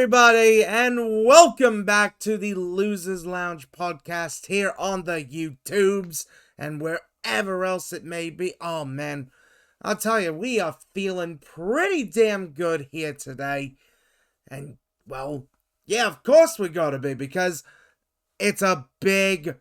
everybody, and welcome back to the Losers Lounge podcast here on the YouTubes and wherever else it may be. Oh man, I'll tell you, we are feeling pretty damn good here today. And, well, yeah, of course we gotta be, because it's a big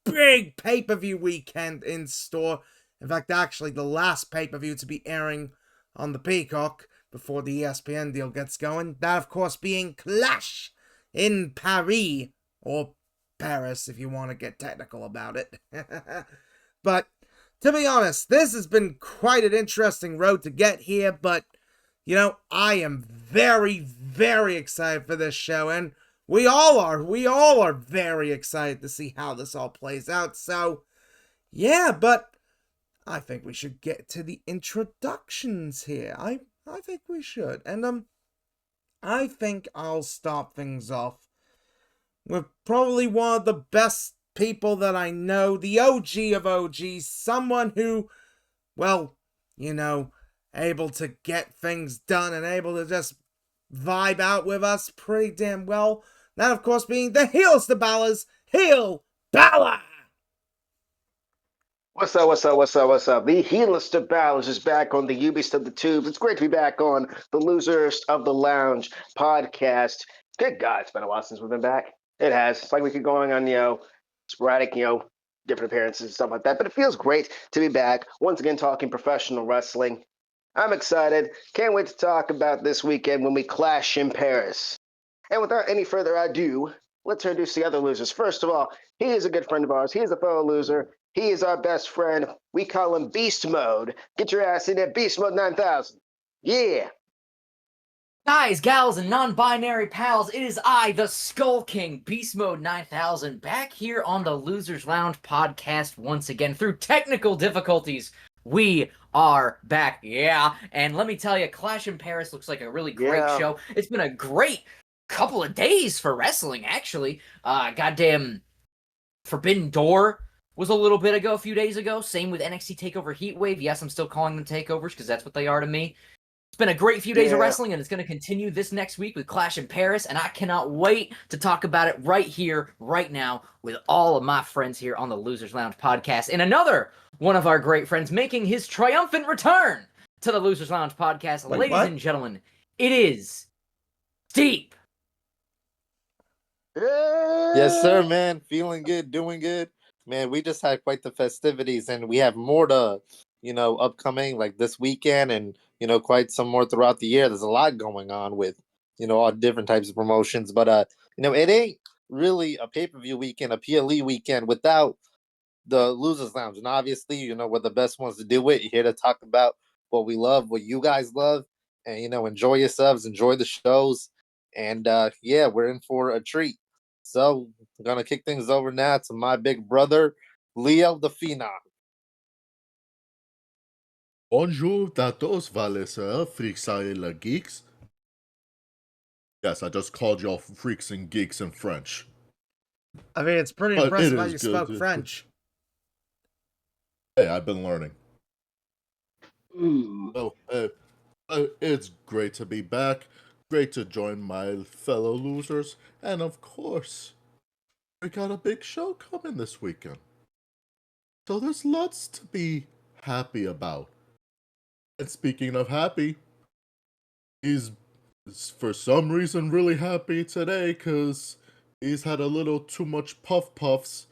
pay-per-view weekend in store. In fact, actually, the last pay-per-view to be airing on the Peacock before the ESPN deal gets going. That, of course, being Clash in Paris, or Paris if you want to get technical about it. But, to be honest, this has been quite an interesting road to get here, but, you know, I am very excited for this show, and we all are very excited to see how this all plays out. So, yeah, but I think we should get to the introductions here. I think we should. And, I think I'll start things off with probably one of the best people that I know, the OG of OGs, someone who, well, you know, able to get things done and able to just vibe out with us pretty damn well. That, of course, being the HeelBalor's HeelBalor! What's up? The Heelist of Balors is back on the Ubisoft of the Tubes. It's great to be back on the Losers of the Lounge podcast. Good God, it's been a while since we've been back. It has. It's like we keep going on, sporadic, different appearances and stuff like that. But it feels great to be back, once again, talking professional wrestling. I'm excited. Can't wait to talk about this weekend when we clash in Paris. And without any further ado, let's introduce the other losers. First of all, he is a good friend of ours. He is a fellow loser. He is our best friend. We call him Beast Mode. Get your ass in there, Beast Mode 9000. Yeah. Guys, gals, and non-binary pals, it is I, the Skull King, Beast Mode 9000, back here on the Losers Lounge podcast once again. Through technical difficulties, we are back, yeah. And let me tell you, Clash in Paris looks like a really great show. It's been a great couple of days for wrestling, actually. Goddamn Forbidden Door was a few days ago. Same with NXT TakeOver Heatwave. Yes, I'm still calling them takeovers because that's what they are to me. It's been a great few days of wrestling, and it's going to continue this next week with Clash in Paris, and I cannot wait to talk about it right here, right now, with all of my friends here on the Losers Lounge podcast. And another one of our great friends making his triumphant return to the Losers Lounge podcast. Ladies and gentlemen, it is Steve. Yes, sir, man. Feeling good, doing good. Man, we just had quite the festivities, and we have more to, upcoming, like this weekend, and, quite some more throughout the year. There's a lot going on with, all different types of promotions. But, it ain't really a pay-per-view weekend, a PLE weekend without the Losers Lounge. And obviously, we're the best ones to do it. You're here to talk about what we love, what you guys love, and, enjoy yourselves, enjoy the shows. And, we're in for a treat. So, I'm going to kick things over now to my big brother, Leo the Phenom. Bonjour, datos, valesel, freaks and geeks. Yes, I just called y'all freaks and geeks in French. I mean, it's pretty impressive how you spoke French. Hey, I've been learning. Well, it's great to be back. Great to join my fellow losers. And of course, we got a big show coming this weekend. So there's lots to be happy about. And speaking of happy, he's for some reason really happy today because he's had a little too much puffs.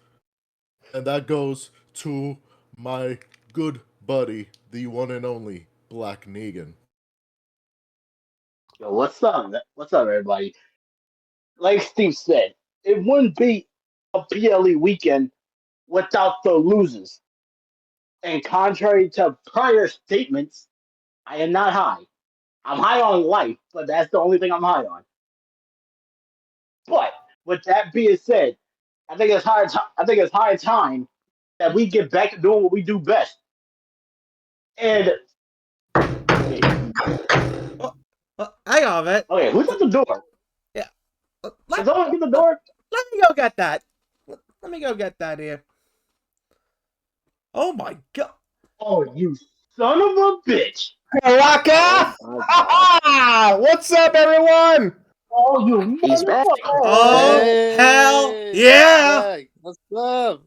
And that goes to my good buddy, the one and only Black Negan. Yo, what's up? What's up, everybody? Like Steve said, it wouldn't be a PLE weekend without the losers. And contrary to prior statements, I am not high. I'm high on life, but that's the only thing I'm high on. But with that being said, I think it's high time that we get back to doing what we do best. And Hang on a minute. okay, who's at the door? Yeah. Is someone at the door? Let me go get that. Let me go get that here. Oh my god. Oh, you son of a bitch. Maracle! Oh, my God. What's up, everyone? Oh, you He's back. Oh, hell Hey, yeah! Zach, what's up?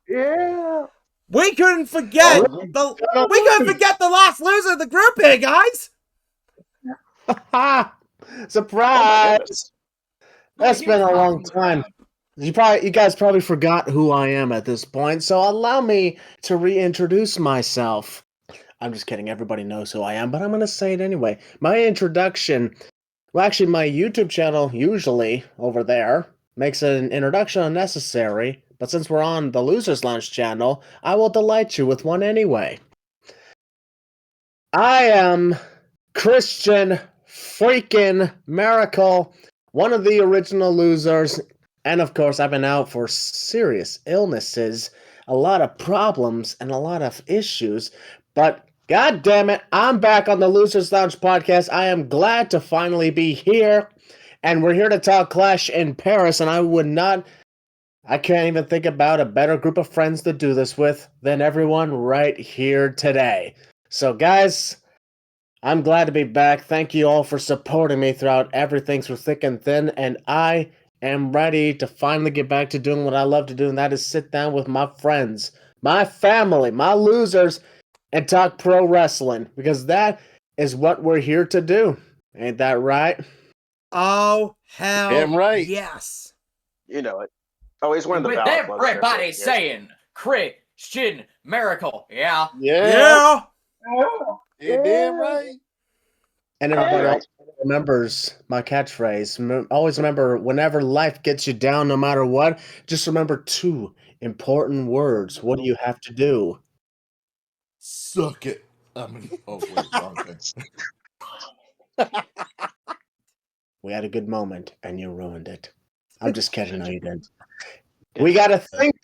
Yeah. We couldn't Oh, forget yeah. the last loser of the group here, guys. Oh, my Surprise! goodness. That's been a long time. You guys probably forgot who I am at this point, so allow me to reintroduce myself. I'm just kidding. Everybody knows who I am, but I'm going to say it anyway. My introduction, well, actually, my YouTube channel, usually over there, makes an introduction unnecessary, but since we're on the Losers Lounge channel, I will delight you with one anyway. I am Christian freaking Maracle, one of the original losers, and of course, I've been out for serious illnesses, a lot of problems, and a lot of issues, but god damn it, I'm back on the Losers Lounge podcast. I am glad to finally be here, and we're here to talk Clash in Paris, and I can't even think about a better group of friends to do this with than everyone right here today. So guys, I'm glad to be back. Thank you all for supporting me throughout everything through thick and thin, and I am ready to finally get back to doing what I love to do, and that is sit down with my friends, my family, my losers, and talk pro wrestling, because that is what we're here to do. Ain't that right? Oh, hell Damn right. yes. You know it. Always one of the With ballot clubs. everybody saying Christian Miracle. Yeah. Yeah. Yeah. You damn right. And everybody Copyright. also remembers my catchphrase. Always remember, whenever life gets you down, no matter what, just remember two important words. What do you have to do? Suck it. I mean, oh wait, wrong thing. We had a good moment, and you ruined it. I'm just kidding. No, you didn't. We gotta think.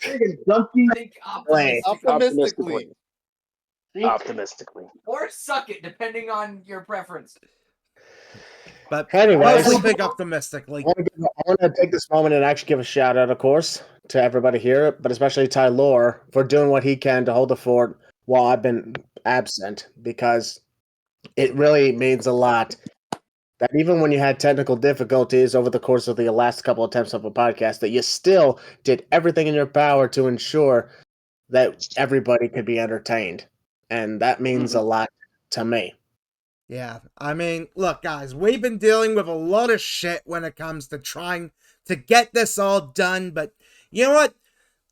Donkey. Think optimistically. Optimistically. Optimistically. Or suck it, depending on your preference. But Anyways, mostly think optimistically. I want to take this moment and actually give a shout out, of course, to everybody here, but especially Tylor for doing what he can to hold the fort while I've been absent, because it really means a lot that even when you had technical difficulties over the course of the last couple attempts of a podcast, that you still did everything in your power to ensure that everybody could be entertained. And that means a lot to me. Yeah, I mean, look, guys, we've been dealing with a lot of shit when it comes to trying to get this all done, but you know what?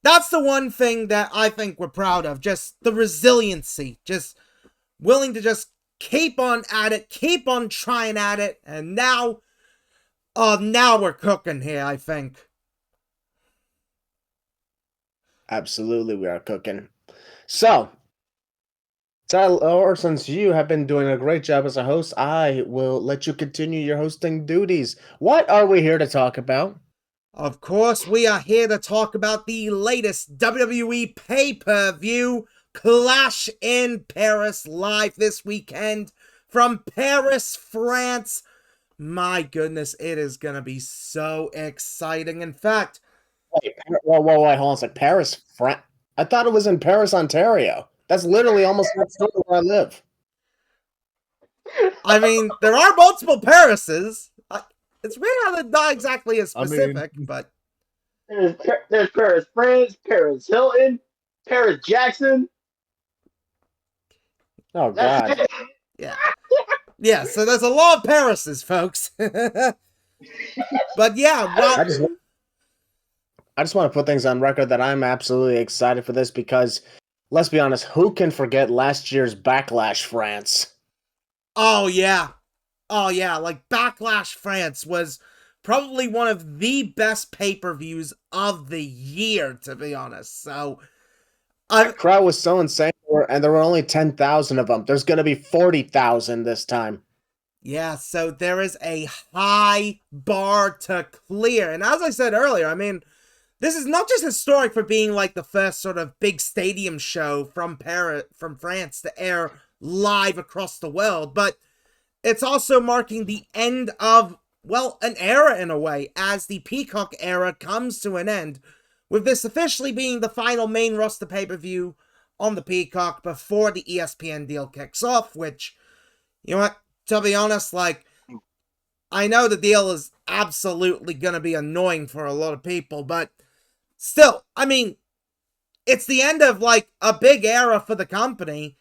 That's the one thing that I think we're proud of, just the resiliency, just willing to just keep on at it, keep on trying at it, and now we're cooking here, I think. Absolutely, we are cooking. So, Tyler, since you have been doing a great job as a host, I will let you continue your hosting duties. What are we here to talk about? Of course, we are here to talk about the latest WWE pay-per-view, Clash in Paris, live this weekend from Paris, France. My goodness, it is going to be so exciting. In fact, Wait, hold on a sec. Paris, France? I thought it was in Paris, Ontario. That's literally almost next door to where I live. I mean, there are multiple Parises. It's weird how they're not exactly as specific, but... There's Paris, France, Paris, Hilton, Paris, Jackson. Oh, God. Yeah. Yeah, so there's a lot of Parises, folks. But yeah, well... I just want to put things on record that I'm absolutely excited for this because, let's be honest, who can forget last year's Backlash France? Oh, yeah. Oh, yeah, like Backlash France was probably one of the best pay-per-views of the year, to be honest. So, The crowd was so insane, and there were only 10,000 of them. There's going to be 40,000 this time. yeah, so there is a high bar to clear. And as I said earlier, I mean, this is not just historic for being like the first sort of big stadium show from France to air live across the world, but it's also marking the end of, well, an era in a way, as the Peacock era comes to an end, with this officially being the final main roster pay-per-view on the Peacock before the ESPN deal kicks off, which You know what? To be honest, like, I know the deal is absolutely going to be annoying for a lot of people, but still, I mean, it's the end of, like, a big era for the company.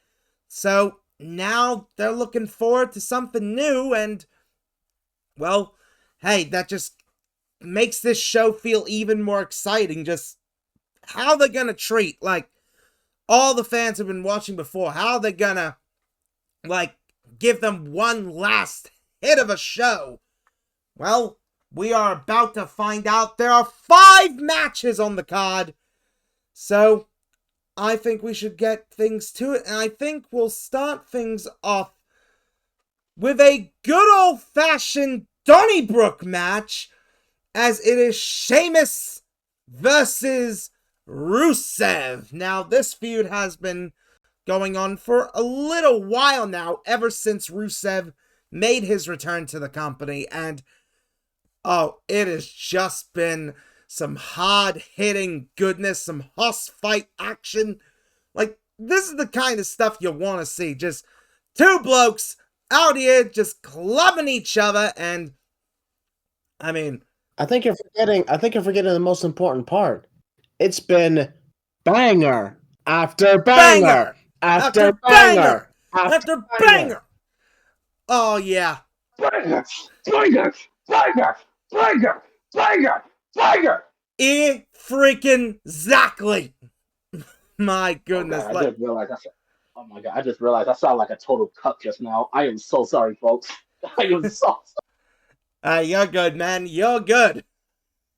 So now they're looking forward to something new, and, well, hey, that just makes this show feel even more exciting. Just how they're going to treat, like, all the fans have been watching before. How they're going to, like, give them one last hit of a show. Well, we are about to find out. There are 5 matches on the card. So, I think we should get things to it. And I think we'll start things off with a good old-fashioned Donnybrook match, as it is Sheamus versus Rusev. Now, this feud has been going on for a little while now, ever since Rusev made his return to the company, and oh, it has just been some hard-hitting goodness, some hoss fight action. Like, this is the kind of stuff you want to see. Just 2 blokes out here just clubbing each other, and I mean, I think you're forgetting the most important part. It's been banger after banger after banger after banger. Oh yeah. Banger, banger, banger, banger, banger, banger. Freaking exactly. My goodness. Oh, God, I just realized oh my God, I just realized I sound like a total cuck just now. I am so sorry, folks. I am so sorry. You're good, man. You're good.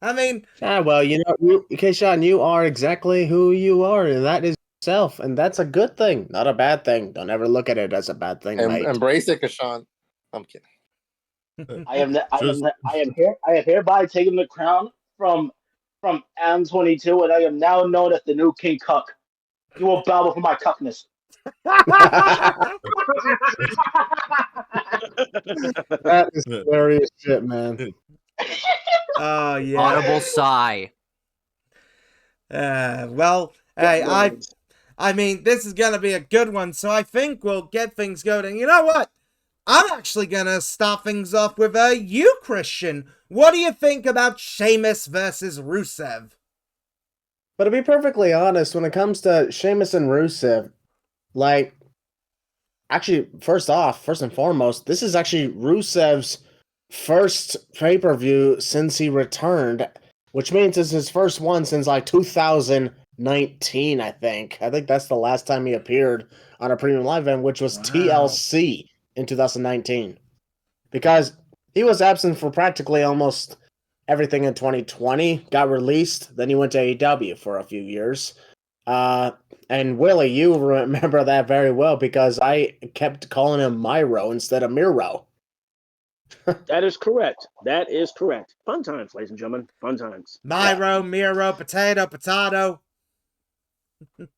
I mean, well, Keishan, you are exactly who you are, and that is yourself, and that's a good thing, not a bad thing. Don't ever look at it as a bad thing, mate. Embrace it, Kashan. I'm kidding. I am hereby taking the crown from Adam 22, and I am now known as the new King Cuck. You will bow before my cuckness. That is hilarious shit, man. oh yeah. Audible sigh. Well, hey, I mean, this is gonna be a good one, so I think we'll get things going. And you know what? I'm actually gonna start things off with you, Christian. What do you think about Sheamus versus Rusev? But to be perfectly honest, when it comes to Sheamus and Rusev, like, actually, first and foremost, this is actually Rusev's first pay-per-view since he returned, which means it's his first one since like 2019, I think. I think that's the last time he appeared on a premium live event, which was TLC in 2019. Because he was absent for practically almost everything in 2020, got released, then he went to AEW for a few years. And Willie, you remember that very well because I kept calling him Myro instead of Miro. That is correct. That is correct. Fun times, ladies and gentlemen. Fun times. Myro, Miro, potato.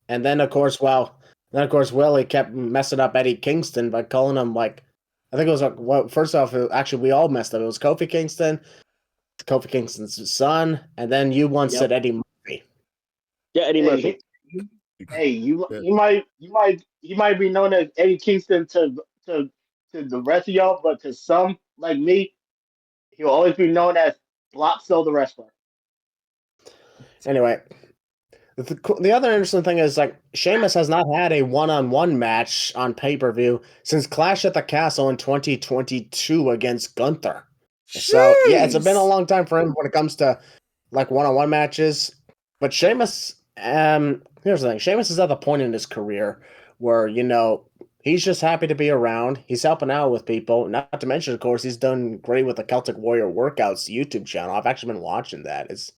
And then, of course, Willie kept messing up Eddie Kingston by calling him, like, I think it was, like, well, first off, actually, we all messed up. It was Kofi Kingston's son, and then you once said Eddie Murphy. Yeah, Eddie Murphy. Hey, you might be known as Eddie Kingston to the rest of y'all, but to some like me, he'll always be known as Blockso the wrestler. Anyway, the other interesting thing is, like, Sheamus has not had a one-on-one match on pay-per-view since Clash at the Castle in 2022 against Gunther. So, yeah, it's been a long time for him when it comes to, like, one-on-one matches. But Sheamus, here's the thing. Sheamus is at the point in his career where, he's just happy to be around. He's helping out with people. Not to mention, of course, he's done great with the Celtic Warrior Workouts YouTube channel. I've actually been watching that. It's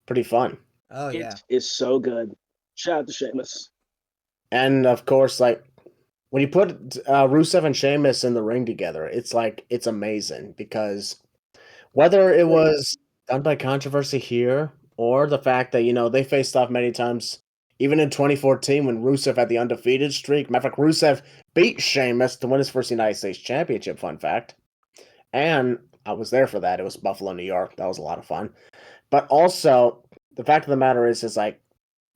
pretty fun. Oh, yeah. It is so good. Shout out to Sheamus. And, of course, like, when you put Rusev and Sheamus in the ring together, it's like, it's amazing because whether it was done by controversy here or the fact that, they faced off many times, even in 2014 when Rusev had the undefeated streak. Matter of fact, Rusev beat Sheamus to win his first United States Championship, fun fact. And I was there for that. It was Buffalo, New York. That was a lot of fun. But also, the fact of the matter is like,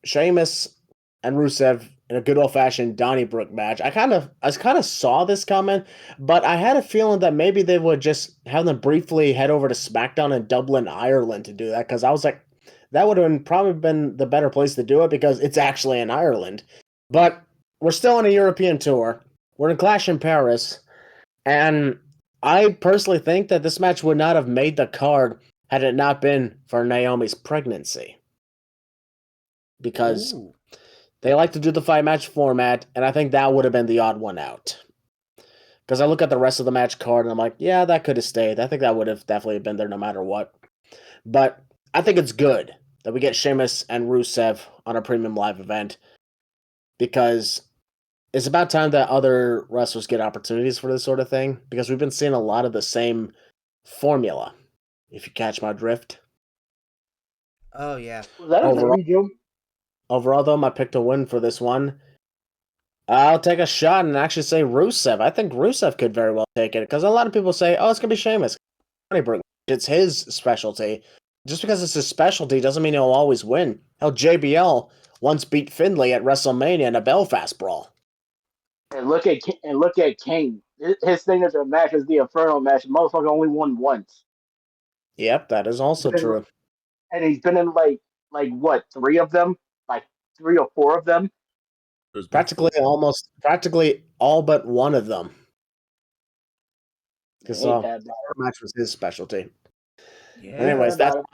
Sheamus and Rusev in a good old fashioned Donnybrook match. I kind of saw this coming, but I had a feeling that maybe they would just have them briefly head over to SmackDown in Dublin, Ireland to do that, because I was like, that would have probably been the better place to do it because it's actually in Ireland. But we're still on a European tour. We're in Clash in Paris, and I personally think that this match would not have made the card had it not been for Naomi's pregnancy. Because Ooh. they like to do the 5-match format, and I think that would have been the odd one out. Because I look at the rest of the match card, and I'm like, yeah, that could have stayed. I think that would have definitely been there no matter what. But I think it's good that we get Sheamus and Rusev on a premium live event, because it's about time that other wrestlers get opportunities for this sort of thing, because we've been seeing a lot of the same formula, if you catch my drift. Oh, yeah. Was that a Overall- baby Jim? Overall, though, my pick to win for this one, I'll take a shot and actually say Rusev. I think Rusev could very well take it, because a lot of people say, oh, it's going to be Sheamus. It's his specialty. Just because it's his specialty doesn't mean he'll always win. Hell, JBL once beat Finlay at WrestleMania in a Belfast brawl. And look at Kane. His signature match is the Inferno match. Motherfucker only won once, Yep, that is also Been- true. and he's been in like what, 3 of them, like 3 or 4 of them. There's been Practically all but one of them. Because Ain't that bad. that match was his specialty. Yeah. Anyways, about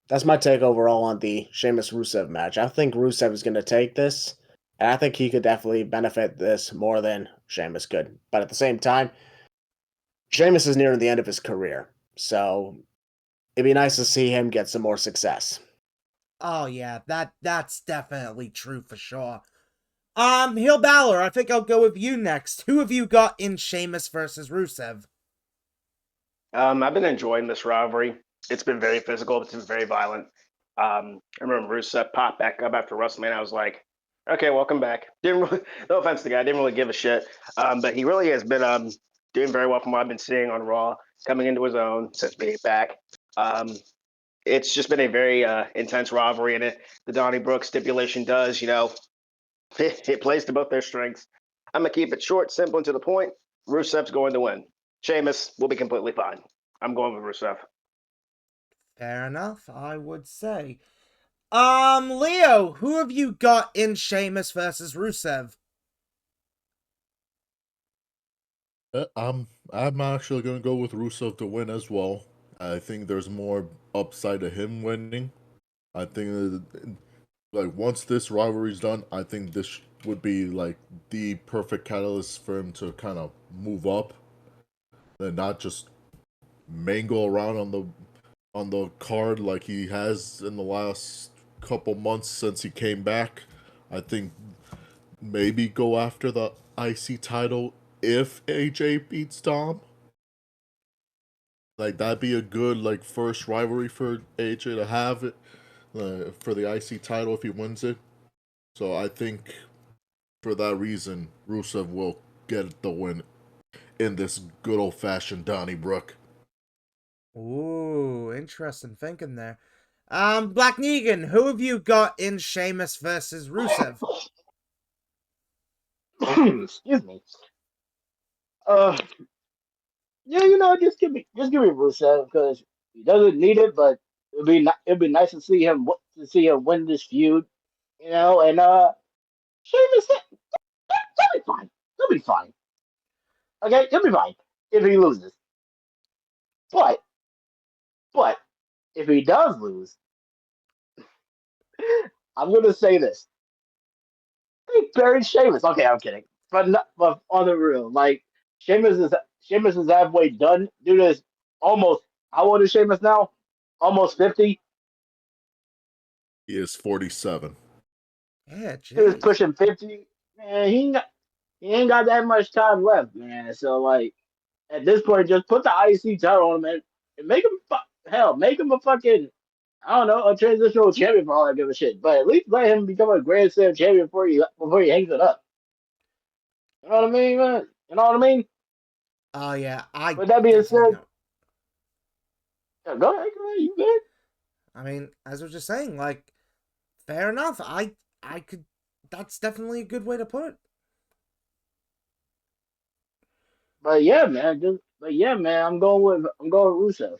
that's my take overall on the Sheamus Rusev match. I think Rusev is going to take this, and I think he could definitely benefit this more than Sheamus could. But at the same time, Sheamus is nearing the end of his career, so it'd be nice to see him get some more success. Oh, yeah. That's definitely true for sure. HeelBalor, I think I'll go with you next. Who have you got in Sheamus versus Rusev? I've been enjoying this rivalry. It's been very physical. It's been very violent. I remember Rusev popped back up after WrestleMania. I was like, okay, welcome back. Didn't really, no offense to the guy, didn't really give a shit. But he really has been doing very well from what I've been seeing on Raw, coming into his own since being back. It's just been a very intense rivalry, and the Donnybrook stipulation does, it plays to both their strengths. I'm going to keep it short, simple, and to the point. Rusev's going to win. Sheamus will be completely fine. I'm going with Rusev. Fair enough, I would say. Leo, who have you got in Sheamus versus Rusev? I'm actually going to go with Rusev to win as well. I think there's more upside to him winning. I think like once this rivalry's done, I think this would be like the perfect catalyst for him to kind of move up and not just mangle around on the card like he has in the last couple months since he came back. I think maybe go after the IC title if AJ beats Dom. Like that'd be a good like first rivalry for AJ to have it for the IC title if he wins it. So I think for that reason, Rusev will get the win in this good old fashioned Donnybrook. Ooh, interesting thinking there. Black Negan, who have you got in Sheamus versus Rusev? Excuse me. Yeah, just give me Rusev, because he doesn't need it, but it'd be nice to see him win this feud, and Sheamus, he'll be fine. He'll be fine. Okay, he'll be fine if he loses. But if he does lose, I'm gonna say this: they buried Sheamus. Okay, I'm kidding, but on the real, like Sheamus is halfway done. Dude is almost. How old is Sheamus now? Almost 50. He is 47. Yeah, Dude is geez. pushing 50. Man, he ain't got that much time left, man. So like at this point, just put the IC title on him and make him make him a fucking, I don't know, a transitional champion for all I give a shit. But at least let him become a Grand Slam champion before he hangs it up. You know what I mean, man? You know what I mean? Oh, yeah, With that being definitely said, go ahead, you good? I mean, as I was just saying, like, fair enough. I could that's definitely a good way to put it. But yeah, man. I'm going with Rusev.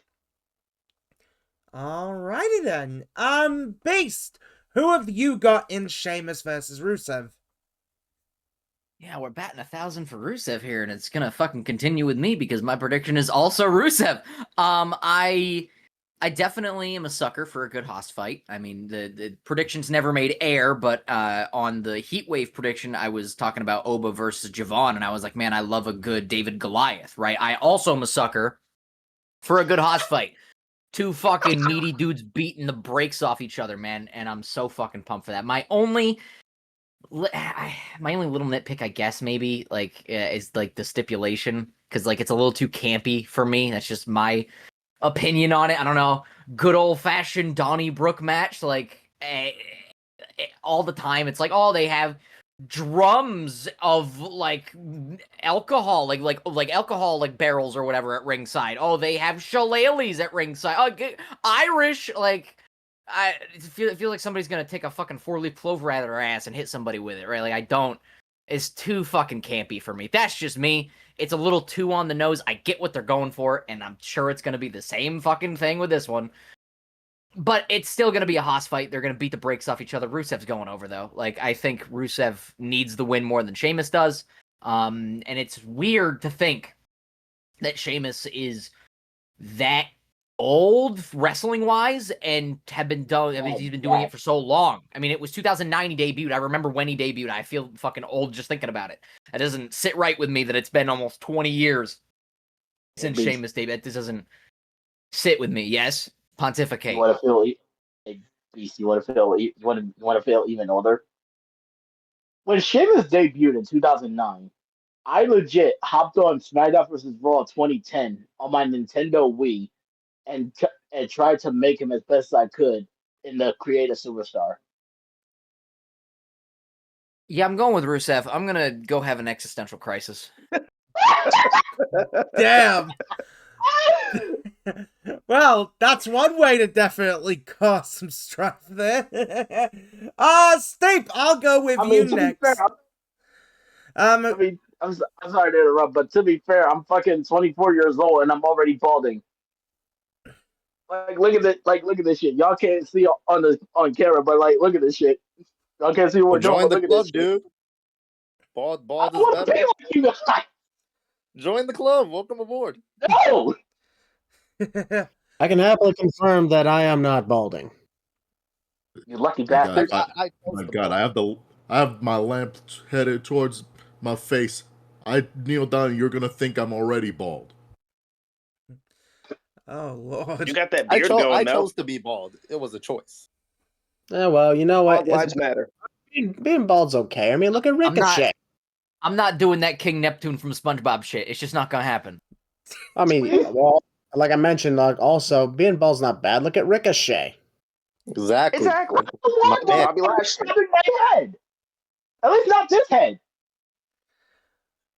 Alrighty then. Based. Who have you got in Sheamus versus Rusev? Yeah, we're batting 1,000 for Rusev here, and it's gonna fucking continue with me because my prediction is also Rusev. I definitely am a sucker for a good host fight. I mean, the predictions never made air, but on the Heatwave prediction, I was talking about Oba versus Javon, and I was like, man, I love a good David Goliath, right? I also am a sucker for a good host fight. Two fucking meaty dudes beating the brakes off each other, man, and I'm so fucking pumped for that. My only little nitpick, I guess, maybe is like the stipulation, because like it's a little too campy for me. That's just my opinion on it. I don't know. Good old fashioned Donnybrook match, all the time. It's like, oh, they have drums of like alcohol, like alcohol like barrels or whatever at ringside. Oh, they have shillelaghs at ringside. Oh, Irish I feel like somebody's gonna take a fucking 4-leaf clover out of their ass and hit somebody with it, right? Like, I don't. It's too fucking campy for me. That's just me. It's a little too on the nose. I get what they're going for, and I'm sure it's gonna be the same fucking thing with this one. But it's still gonna be a hoss fight. They're gonna beat the brakes off each other. Rusev's going over though. Like, I think Rusev needs the win more than Sheamus does. And it's weird to think that Sheamus is that old wrestling wise and have been done. I mean, he's been doing it for so long. I mean, it was 2009 he debuted. I remember when he debuted. I feel fucking old just thinking about it. That doesn't sit right with me that it's been almost 20 years since Sheamus debuted. This doesn't sit with me. Yes, pontificate. You want to feel, Beast? You want to feel even older? When Sheamus debuted in 2009, I legit hopped on SmackDown vs. Raw 2010 on my Nintendo Wii and tried to make him as best as I could in the Create a Superstar. Yeah, I'm going with Rusev. I'm gonna go have an existential crisis. Damn. Well, that's one way to definitely cause some strife there. Steve, I'll go with you next. Fair, I'm sorry to interrupt, but to be fair, I'm fucking 24 years old and I'm already balding. Like, look at this shit. Y'all can't see on camera, but like, look at this shit. Y'all can't see what we're doing. Join the look club, at this dude. Bald I is want to better. be like you guys. Join the club. Welcome aboard. No. I can happily confirm that I am not balding. You lucky God, bastard. my God, I have my lamp headed towards my face. I kneel down, and you're gonna think I'm already bald. Oh Lord. You got that beard going, I though. chose to be bald. It was a choice. Yeah, well, you know what? All lives matter. Being bald's okay. I mean, look at Ricochet. I'm not doing that King Neptune from SpongeBob shit. It's just not gonna happen. I mean, well, like I mentioned, like also being bald's not bad. Look at Ricochet. Exactly. My man. Bobby Lashley. My head. At least not this head.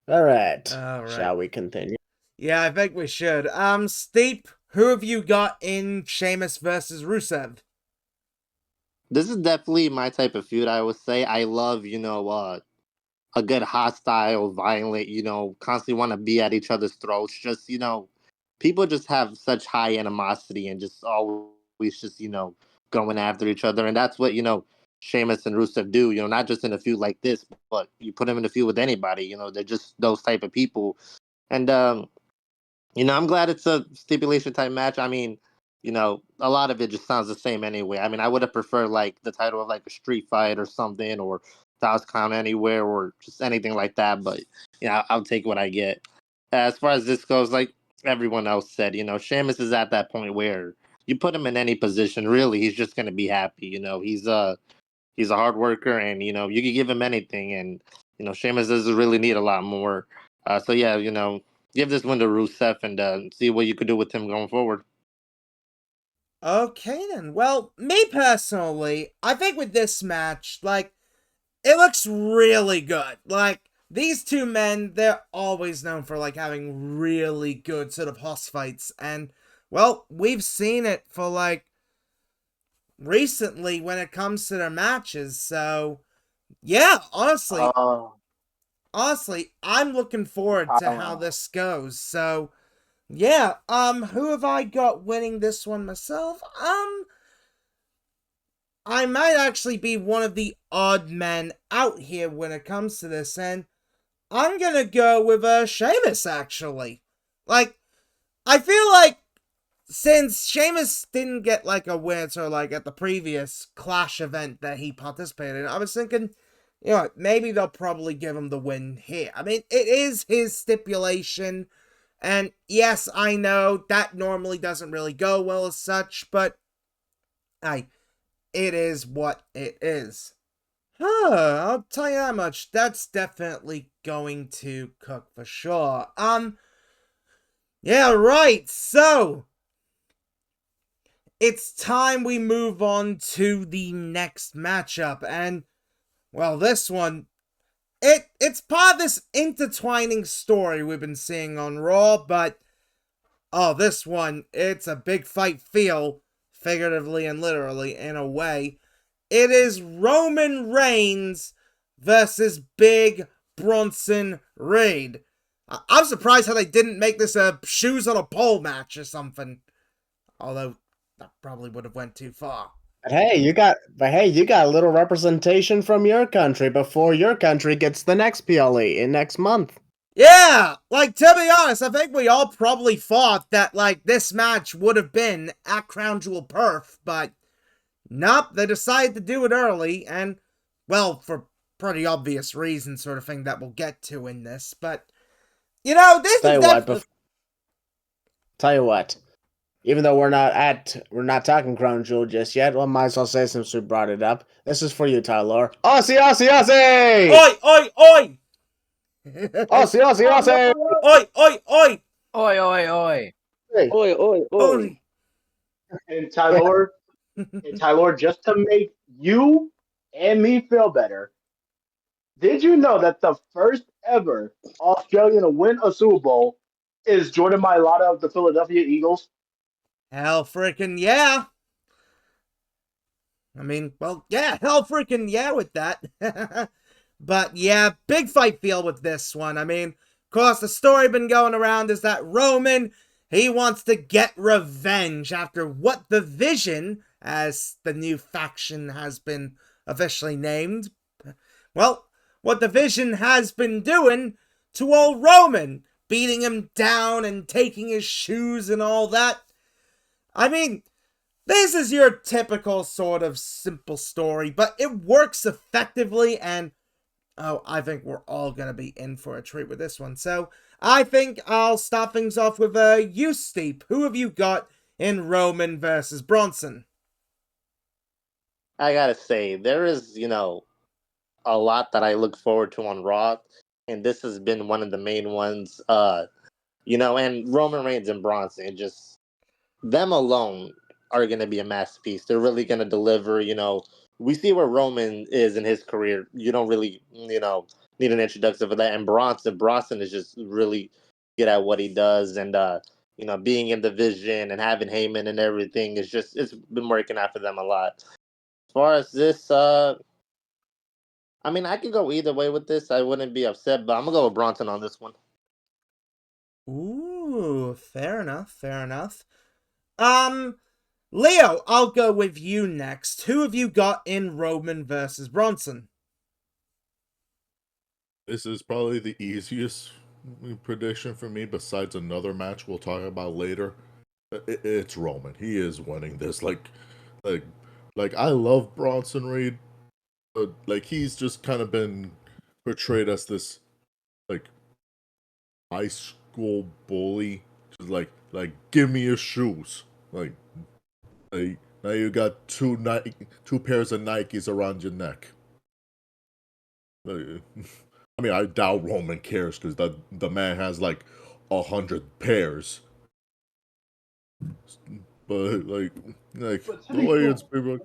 All right. Shall we continue? Yeah, I think we should. Steep, who have you got in Sheamus versus Rusev? This is definitely my type of feud, I would say. I love, a good hostile, violent, constantly want to be at each other's throats. Just, people just have such high animosity and just always just, going after each other. And that's what, Sheamus and Rusev do, not just in a feud like this, but you put them in a feud with anybody, they're just those type of people. And, I'm glad it's a stipulation type match. I mean, a lot of it just sounds the same anyway. I mean, I would have preferred like the title of like a street fight or something, or Styles Count Anywhere, or just anything like that. But I'll take what I get. As far as this goes, like everyone else said, Sheamus is at that point where you put him in any position, really, he's just gonna be happy. He's a hard worker, and you can give him anything, and Sheamus doesn't really need a lot more. So yeah, give this one to Rusev and see what you could do with him going forward. Okay then. Well, me personally, I think with this match, like, it looks really good. Like, these two men, they're always known for, like, having really good sort of hoss fights. And, well, we've seen it for, like, recently when it comes to their matches. So, Yeah, honestly, Uh, I'm looking forward to how this goes. So, yeah, who have I got winning this one myself? I might actually be one of the odd men out here when it comes to this, and I'm gonna go with Sheamus, actually. Like, I feel like since Sheamus didn't get like a win, or like at the previous Clash event that he participated in, I was thinking, you know, maybe they'll probably give him the win here. I mean, it is his stipulation, and yes, I know that normally doesn't really go well as such, but it is what it is. I'll tell you that much. That's definitely going to cook for sure. Yeah, right. So, it's time we move on to the next matchup, and well, this one, it's part of this intertwining story we've been seeing on Raw, but oh, this one, it's a big fight feel, figuratively and literally, in a way. It is Roman Reigns versus Big Bronson Reed. I'm surprised how they didn't make this a shoes on a pole match or something. Although that probably would have went too far. But hey, you got a little representation from your country before your country gets the next PLE in next month. Yeah, like, to be honest, I think we all probably thought that, like, this match would have been at Crown Jewel Perth, but nope, they decided to do it early, and, well, for pretty obvious reasons, sort of thing that we'll get to in this, but, you know, this is definitely... Tell you what, even though we're not talking Crown Jewel just yet, well, might as well say since we brought it up. This is for you, Tyler. Aussie, Aussie, Aussie! Oi, oi, oi! Aussie, Aussie, Aussie! Oi, oi, oi! Oi, oi, oi. Hey. Oi, oi, oi. Oi! and Tyler, just to make you and me feel better, did you know that the first ever Australian to win a Super Bowl is Jordan Mailata of the Philadelphia Eagles? Hell freaking yeah! I mean, well, yeah, hell freaking yeah with that. But yeah, big fight feel with this one. I mean, of course, the story been going around is that Roman, he wants to get revenge after what the Vision, as the new faction has been officially named, well, what the Vision has been doing to old Roman, beating him down and taking his shoes and all that. I mean, this is your typical sort of simple story, but it works effectively, and oh, I think we're all gonna be in for a treat with this one. So I think I'll start things off with you, Steep. Who have you got in Roman versus Bronson? I gotta say, there is, a lot that I look forward to on Raw, and this has been one of the main ones. And Roman Reigns and Bronson, just them alone are going to be a masterpiece. They're really going to deliver. We see where Roman is in his career. You don't really, need an introduction for that. And Bronson is just really good at what he does, and being in the Vision and having Heyman and everything is just it's been working out for them a lot. As far as this, I mean, I could go either way with this. I wouldn't be upset, but I'm gonna go with Bronson on this one. Ooh, fair enough, fair enough. Leo, I'll go with you next. Who have you got in Roman versus Bronson? This is probably the easiest prediction for me, besides another match we'll talk about later. It's Roman. He is winning this. Like, I love Bronson Reed, but like he's just kind of been portrayed as this like high school bully. Just like give me your shoes. Like now you got two pairs of Nikes around your neck. I mean, I doubt Roman cares because the man has like 100 pairs. But But to the be way fair, it's people,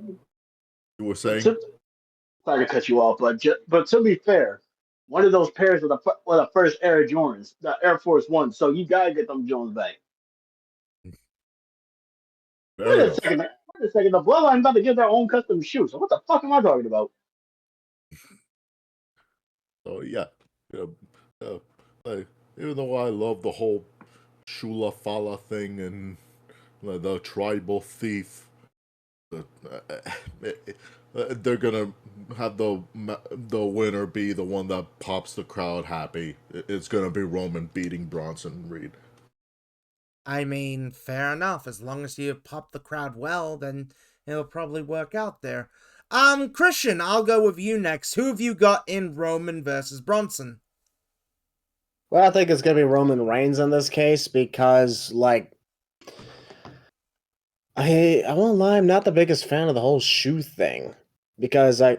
you were but saying. to, sorry to cut you off, but to be fair, one of those pairs were the first Air Jordans, the Air Force One. So you gotta get them Jones back. Fair Wait a enough. second, wait a second. The Bloodline about to get their own custom shoes. So what the fuck am I talking about? So yeah, you know, like, even though I love the whole Shula Fala thing and the tribal thief, uh, they're gonna have the winner be the one that pops the crowd happy. It's gonna be Roman beating Bronson Reed. I mean, fair enough. As long as you pop the crowd well, then it'll probably work out there. Christian, I'll go with you next. Who have you got in Roman versus Bronson? Well, I think it's gonna be Roman Reigns in this case because, like, I won't lie, I'm not the biggest fan of the whole shoe thing because I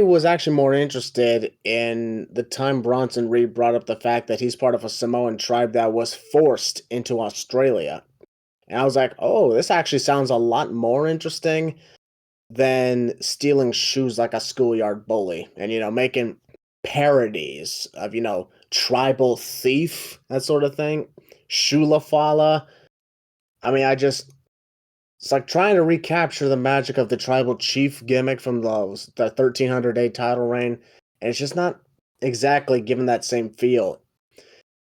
was actually more interested in the time Bronson Reed brought up the fact that he's part of a Samoan tribe that was forced into Australia. And I was like, oh, this actually sounds a lot more interesting than stealing shoes like a schoolyard bully and, making parodies of, tribal thief, that sort of thing. Shula Fala. I mean, it's like trying to recapture the magic of the tribal chief gimmick from the 1300-day title reign, and it's just not exactly given that same feel.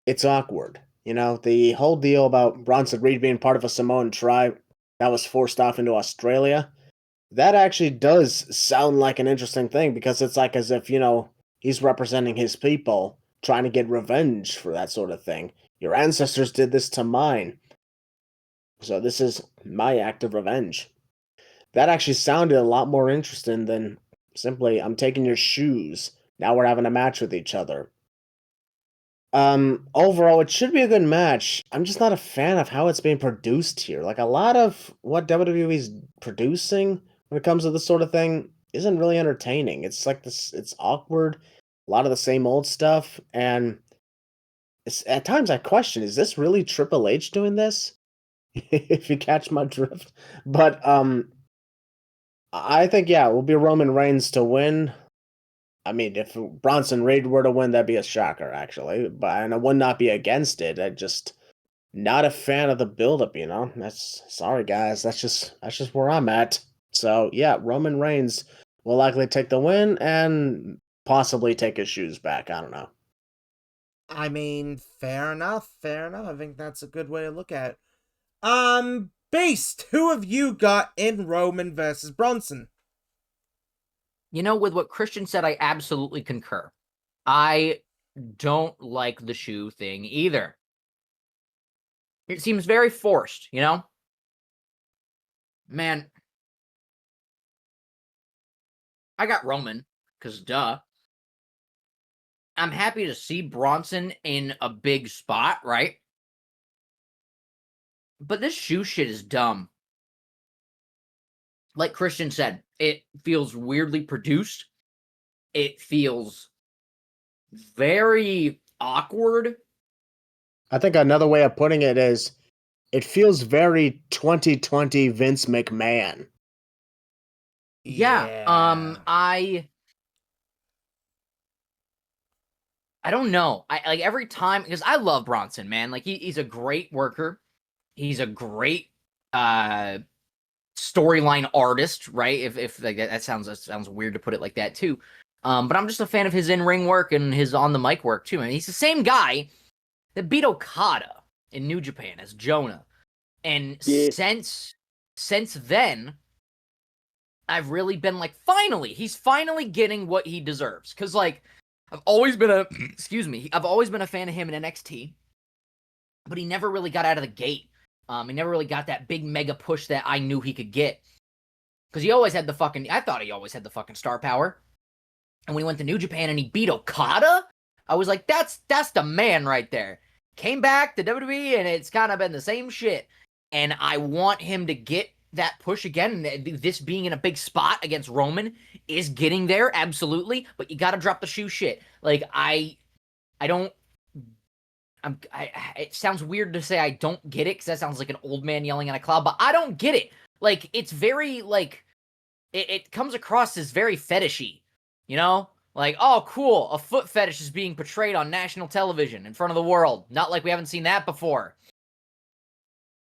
It's awkward. The whole deal about Bronson Reed being part of a Samoan tribe that was forced off into Australia, that actually does sound like an interesting thing because it's like as if, he's representing his people, trying to get revenge for that sort of thing. Your ancestors did this to mine, so this is my act of revenge. That actually sounded a lot more interesting than simply, I'm taking your shoes, now we're having a match with each other. Overall, it should be a good match. I'm just not a fan of how it's being produced here. Like, a lot of what WWE's producing when it comes to this sort of thing isn't really entertaining. It's like this, it's awkward, a lot of the same old stuff, and at times I question, is this really Triple H doing this? If you catch my drift. But I think, yeah, it will be Roman Reigns to win. I mean, if Bronson Reed were to win, that'd be a shocker, actually. And I would not be against it. I just not a fan of the build-up. That's sorry, guys. That's just where I'm at. So yeah, Roman Reigns will likely take the win and possibly take his shoes back. I don't know. I mean, fair enough. Fair enough. I think that's a good way to look at it. Beast, who have you got in Roman versus Bronson? With what Christian said, I absolutely concur. I don't like the shoe thing either. It seems very forced, Man, I got Roman, because duh. I'm happy to see Bronson in a big spot, right? But this shoe shit is dumb. Like Christian said, it feels weirdly produced. It feels very awkward. I think another way of putting it is, it feels very 2020 Vince McMahon. Yeah. I don't know. I like every time, because I love Bronson, man. Like he's a great worker. He's a great storyline artist, right? If like that sounds weird to put it like that too. But I'm just a fan of his in-ring work and his on the mic work too. And he's the same guy that beat Okada in New Japan as Jonah. And Yeah. since then, I've really been like, he's finally getting what he deserves. Because like, I've always been I've always been a fan of him in NXT, but he never really got out of the gate. He never really got that big mega push that I knew he could get. Because I thought he always had the fucking star power. And when he went to New Japan and he beat Okada, I was like, that's the man right there. Came back to WWE and it's kind of been the same shit. And I want him to get that push again. This being in a big spot against Roman is getting there, absolutely. But you got to drop the shoe shit. Like it sounds weird to say I don't get it because that sounds like an old man yelling at a cloud. But I don't get it. Like it's very like it comes across as very fetishy, Like, oh, cool, a foot fetish is being portrayed on national television in front of the world. Not like we haven't seen that before.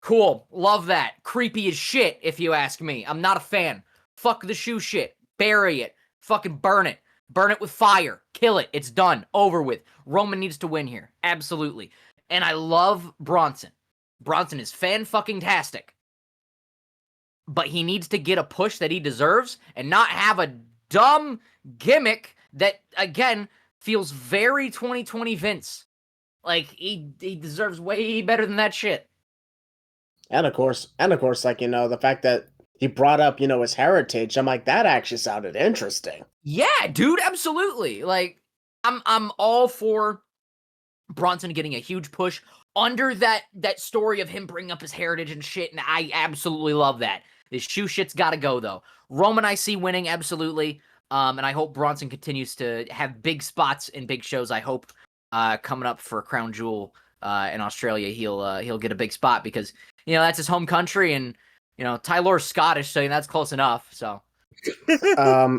Cool, love that. Creepy as shit, if you ask me. I'm not a fan. Fuck the shoe shit. Bury it. Fucking burn it. Burn it with fire. Kill it. It's done. Over with. Roman needs to win here. Absolutely. And I love Bronson. Bronson is fan-fucking-tastic. But he needs to get a push that he deserves and not have a dumb gimmick that, again, feels very 2020 Vince. Like, he deserves way better than that shit. And of course, like, the fact that he brought up, his heritage, I'm like, that actually sounded interesting. Yeah, dude, absolutely. Like, I'm all for Bronson getting a huge push under that story of him bringing up his heritage and shit, and I absolutely love that. This shoe shit's gotta go, though. Roman I see winning, absolutely. And I hope Bronson continues to have big spots in big shows. I hope coming up for Crown Jewel in Australia, he'll get a big spot because, that's his home country, and, Tyler's Scottish, so that's close enough, so.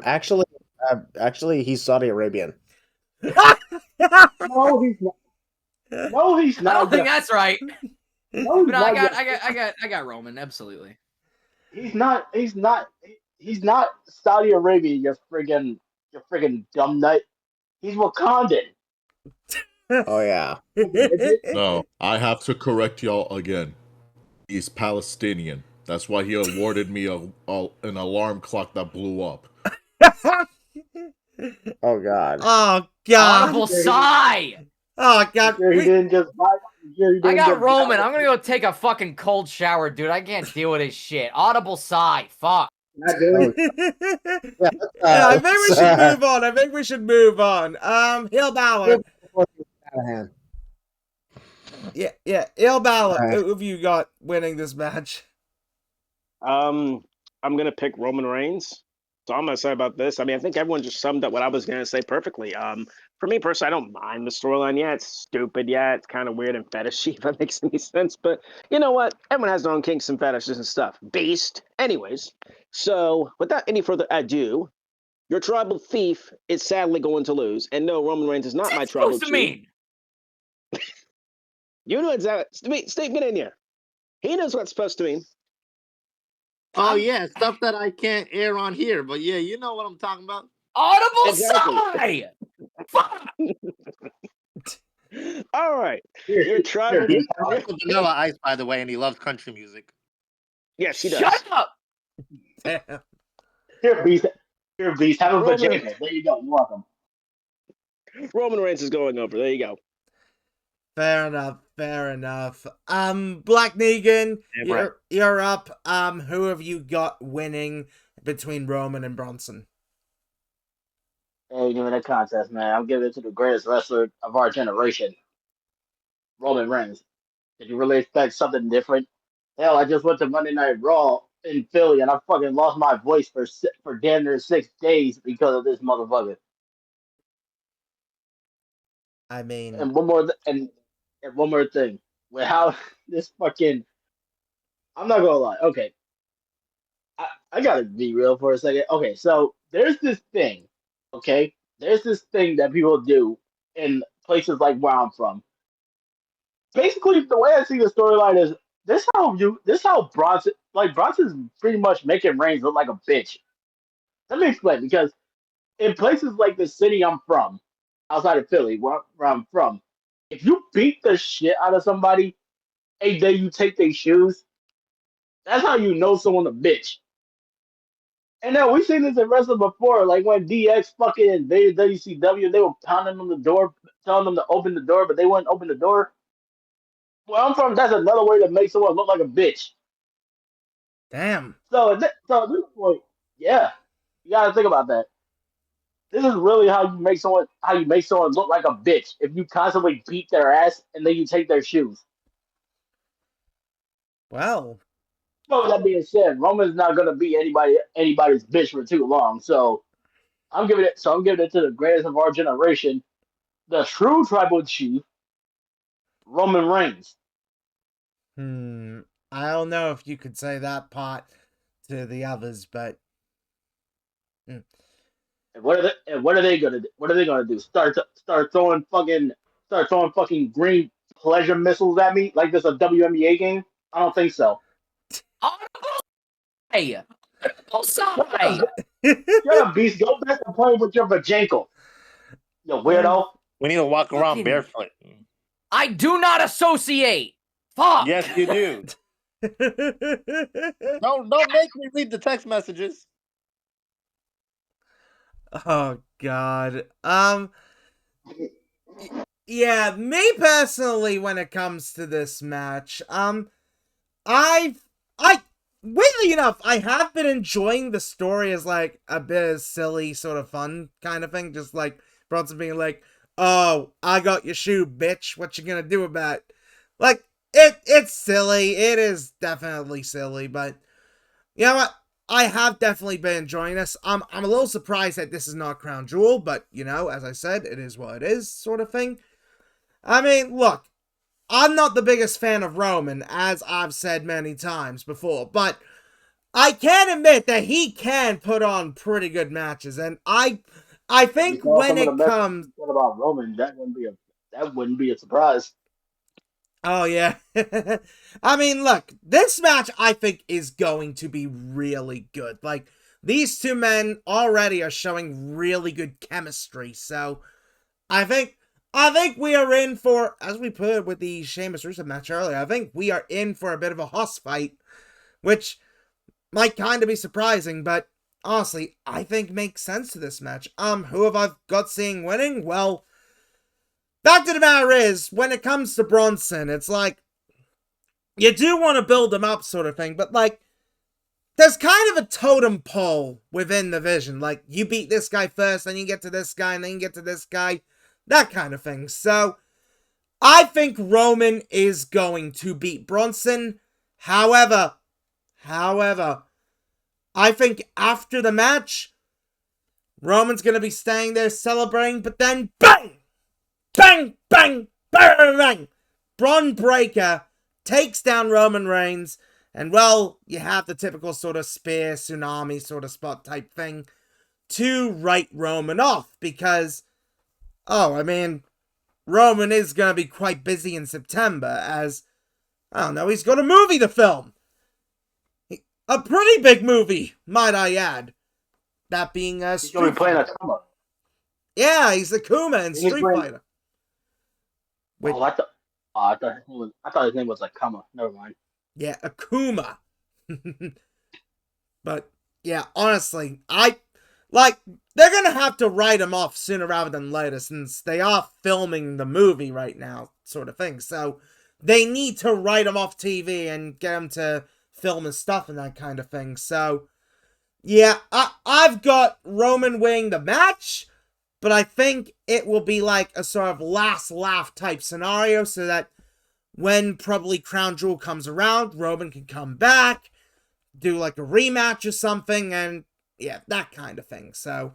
Actually, he's Saudi Arabian. No, he's not. No, he's I not. don't think that's right. No, But no, I got Roman, absolutely. He's not. He's not Saudi Arabia. You friggin' dumb nut. He's Wakandan. Oh yeah. No, I have to correct y'all again. He's Palestinian. That's why he awarded me an alarm clock that blew up. Oh god. Oh god. Audible sigh! Oh god. Sure he didn't just buy. I got Roman. I'm gonna go take a fucking cold shower, dude. I can't deal with his shit. Audible sigh. Fuck. Not doing. Yeah, I think we should move on. HeelBalor. Out of hand. Yeah. HeelBalor. Who have you got winning this match? I'm gonna pick Roman Reigns. So I'm gonna say about this. I mean, I think everyone just summed up what I was gonna say perfectly. For me personally, I don't mind the storyline. Yeah, it's stupid. Yeah, it's kind of weird and fetishy, if that makes any sense. But you know what? Everyone has their own kinks and fetishes and stuff. Beast. Anyways, so without any further ado, your tribal thief is sadly going to lose. And no, Roman Reigns is not What's my that tribal supposed to chief. mean? You know exactly. Statement in here. He knows what it's supposed to mean. Oh yeah, stuff that I can't air on here, but yeah, you know what I'm talking about. Audible Exactly. sigh! Fuck! All right. Your tribal. Beast, Vanilla Ice, by the way, and he loves country music. Yes, she does. Shut up! Damn. Here, Beast. Have a Roman- vagina. There you go. You're welcome. Roman Reigns is going over. There you go. Fair enough. Black Negan, Yeah, you're up. Who have you got winning between Roman and Bronson? Hey, give me that contest, man. I'm giving it to the greatest wrestler of our generation, Roman Reigns. Did you really expect something different? Hell, I just went to Monday Night Raw in Philly, and I fucking lost my voice for damn near 6 days because of this motherfucker. I mean, And one more thing, with how this fucking, I'm not gonna lie. Okay, I gotta be real for a second. Okay, so there's this thing. Okay, there's this thing that people do in places like where I'm from. Basically, the way I see the storyline is this how Bronson's pretty much making Reigns look like a bitch. Let me explain, because in places like the city I'm from, outside of Philly, where I'm from, if you beat the shit out of somebody and then you take their shoes, that's how you know someone's a bitch. And now we've seen this in wrestling before, like when DX fucking invaded WCW, they were pounding on the door, telling them to open the door, but they wouldn't open the door. Where I'm from, that's another way to make someone look like a bitch. damn. So at this point, yeah, you gotta think about that. This is really how you make someone look like a bitch. If you constantly beat their ass and then you take their shoes. Well, But with that being said, Roman's not gonna be anybody's bitch for too long. So I'm giving it to the greatest of our generation, the true tribal chief, Roman Reigns. I don't know if you could say that part to the others, but And what are they gonna do? Start throwing fucking green pleasure missiles at me like this a WNBA game? I don't think so. Audible sigh! Audible sigh! Yo, Shut up, Beast. Go back and play with your vajankle. You weirdo. We need to walk around Fucking- barefoot. I do not associate. Fuck. Yes, you do. Don't make me read the text messages. Oh God. Yeah, me personally, when it comes to this match, I, weirdly enough, I have been enjoying the story as like a bit of silly, sort of fun kind of thing. Just like Bronson being like, "Oh, I got your shoe, bitch. What you gonna do about it?" Like it's silly. It is definitely silly, but you know what? I have definitely been enjoying this. I'm a little surprised that this is not Crown Jewel, but you know, as I said, it is what it is, sort of thing. I mean, look, I'm not the biggest fan of Roman, as I've said many times before, but I can admit that he can put on pretty good matches, and I think when it comes about Roman, that wouldn't be a surprise. Oh, yeah. I mean, look, this match I think is going to be really good. Like, these two men already are showing really good chemistry, so I think we are in for, as we put with the Sheamus Rusev match earlier, I think we are in for a bit of a hoss fight, which might kind of be surprising, but honestly, I think makes sense to this match. Who have I got seeing winning? Well, fact of the matter is, when it comes to Bronson, it's like, you do want to build him up sort of thing, but like, there's kind of a totem pole within the division. Like, you beat this guy first, then you get to this guy, and then you get to this guy. That kind of thing. So, I think Roman is going to beat Bronson. However, I think after the match, Roman's going to be staying there celebrating, but then bang! Bang! Bang! Bang! Bang! Braun Breaker takes down Roman Reigns, and well, you have the typical sort of spear tsunami sort of spot type thing to write Roman off, because, oh, I mean, Roman is going to be quite busy in September, as, I don't know, he's got a movie to film. A pretty big movie, might I add. That being He's going to be playing Akuma. Yeah, he's Akuma in Street Fighter. Wait. Oh, I thought his name was Akuma. Never mind. Yeah, Akuma. But, yeah, honestly, they're going to have to write him off sooner rather than later, since they are filming the movie right now, sort of thing. So, they need to write him off TV and get him to film his stuff and that kind of thing. So, yeah, I've got Roman winning the match, but I think it will be like a sort of last laugh type scenario, so that when probably Crown Jewel comes around, Roman can come back, do like a rematch or something, and yeah, that kind of thing. So,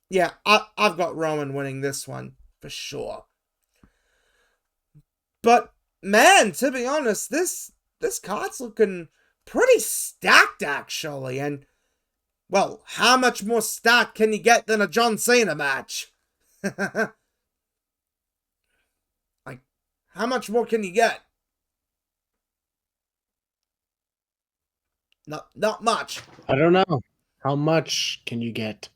yeah, I've got Roman winning this one for sure. But, man, to be honest, this card's looking pretty stacked, actually, and, well, how much more stacked can you get than a John Cena match? Like, how much more can you get? Not much. I don't know. How much can you get?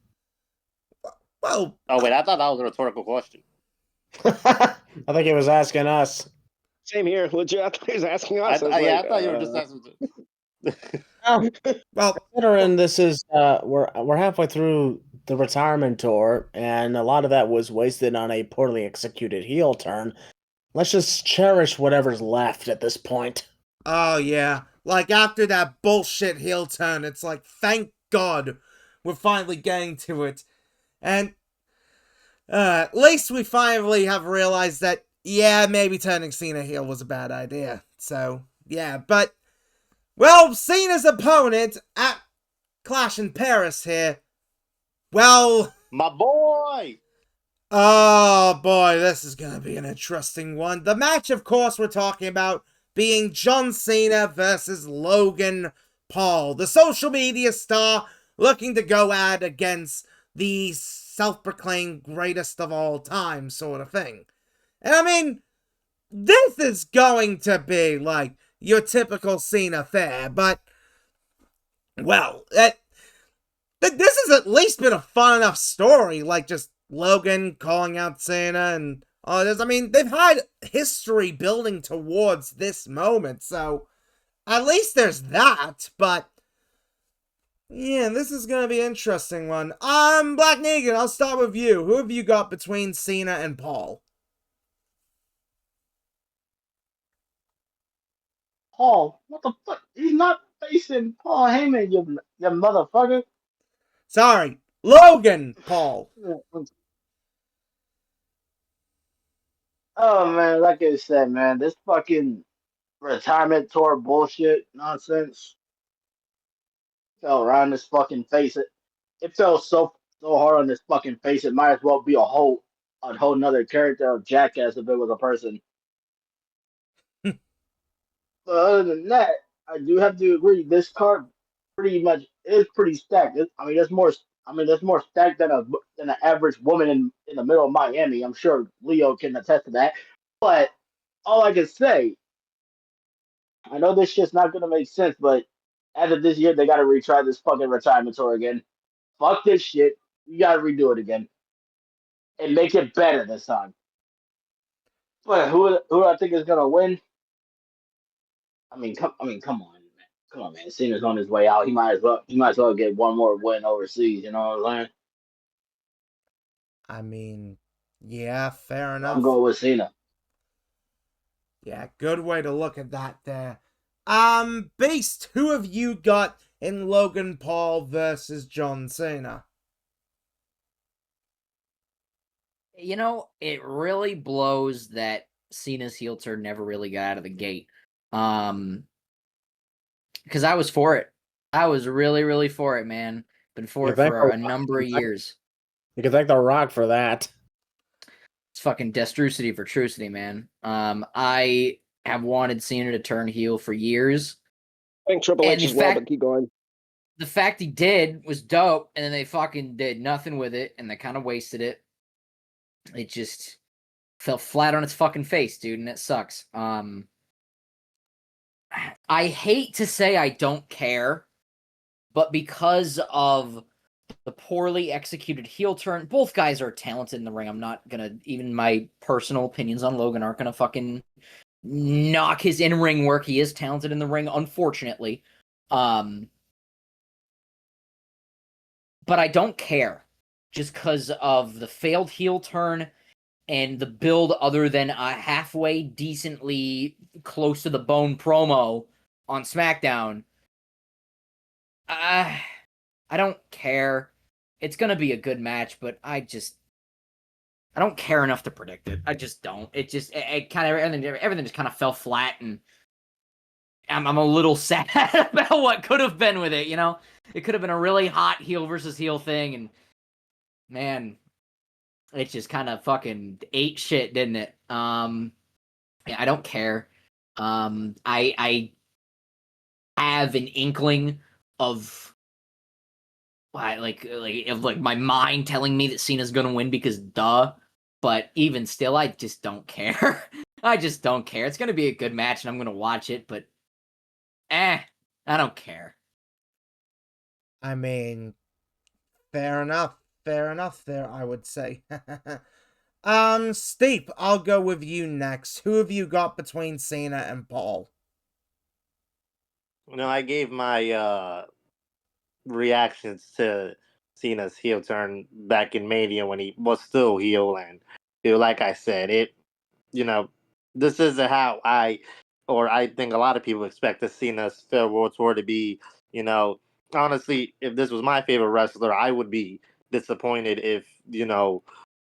Well... Oh, wait, I thought that was a rhetorical question. I think he was asking us. Same here. Legit, I thought he was asking us. I thought you were just asking. Well, considering this is we're halfway through the retirement tour, and a lot of that was wasted on a poorly executed heel turn. Let's just cherish whatever's left at this point. Oh yeah, like after that bullshit heel turn, it's like, thank God we're finally getting to it, and at least we finally have realized that, yeah, maybe turning Cena heel was a bad idea. So yeah, but, well, Cena's opponent at Clash in Paris here, well... My boy! Oh boy, this is gonna be an interesting one. The match, of course, we're talking about being John Cena versus Logan Paul, the social media star looking to go at against the self-proclaimed greatest of all time sort of thing. And I mean, this is going to be like your typical Cena fare, but, well, this has at least been a fun enough story. Like just Logan calling out Cena and all this. I mean, they've had history building towards this moment, so at least there's that. But yeah, this is gonna be an interesting one. Black Negan, I'll start with you. Who have you got between Cena and Paul? Paul, what the fuck? He's not facing Paul Heyman, you motherfucker. Sorry, Logan Paul. Oh man, like I said, man, this fucking retirement tour bullshit nonsense fell around his fucking face. It fell so hard on his fucking face. It might as well be a whole nother character of Jackass if it was a person. But other than that, I do have to agree. This card pretty much is pretty stacked. I mean, there's more. I mean, there's more stacked than an average woman in the middle of Miami. I'm sure Leo can attest to that. But all I can say, I know this shit's not gonna make sense, but after this year, they gotta retry this fucking retirement tour again. Fuck this shit. You gotta redo it again and make it better this time. But who do I think is gonna win? Come on, man. Come on, man. Cena's on his way out. He might as well get one more win overseas. You know what I'm saying? I mean, yeah, fair enough. I'm going with Cena. Yeah, good way to look at that there. Beast, who have you got in Logan Paul versus John Cena? You know, it really blows that Cena's heel turn never really got out of the gate. Because I was for it. I was really, really for it, man. Been for it for a number of years. You can thank The Rock for that. It's fucking Destrucity for Trucity, man. I have wanted Cena to turn heel for years. I think Triple And H the as well, fact- but keep going. The fact he did was dope, and then they fucking did nothing with it, and they kind of wasted it. It just fell flat on its fucking face, dude, and it sucks. I hate to say I don't care, but because of the poorly executed heel turn, both guys are talented in the ring. I'm not gonna, even my personal opinions on Logan aren't gonna fucking knock his in-ring work. He is talented in the ring, unfortunately. But I don't care just because of the failed heel turn and the build other than a halfway decently close to the bone promo on SmackDown. I don't care. It's going to be a good match, but I don't care enough to predict it. I just don't. It kind of, everything just kind of fell flat, and I'm a little sad about what could have been with it, you know? It could have been a really hot heel versus heel thing, and man, it just kind of fucking ate shit, didn't it? Yeah, I don't care. I have an inkling of like my mind telling me that Cena's gonna win because duh. But even still, I just don't care. I just don't care. It's gonna be a good match, and I'm gonna watch it. But I don't care. I mean, fair enough. Fair enough there, I would say. Steep, I'll go with you next. Who have you got between Cena and Paul? You know, I gave my reactions to Cena's heel turn back in Mania when he was still heel, and like I said, this isn't how I think a lot of people expect the Cena's farewell tour to be. You know, honestly, if this was my favorite wrestler, I would be disappointed if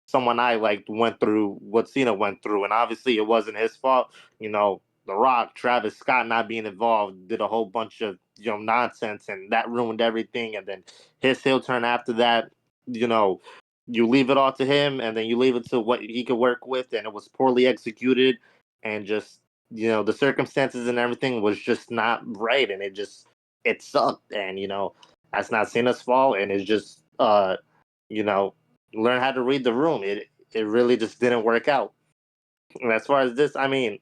someone I liked went through what Cena went through, and obviously it wasn't his fault. The Rock, Travis Scott not being involved did a whole bunch of nonsense, and that ruined everything. And then his heel turn after that, you leave it all to him, and then you leave it to what he could work with, and it was poorly executed, and just the circumstances and everything was just not right, and it sucked, and that's not Cena's fault, and it's just learn how to read the room. It really just didn't work out. And as far as this, I mean,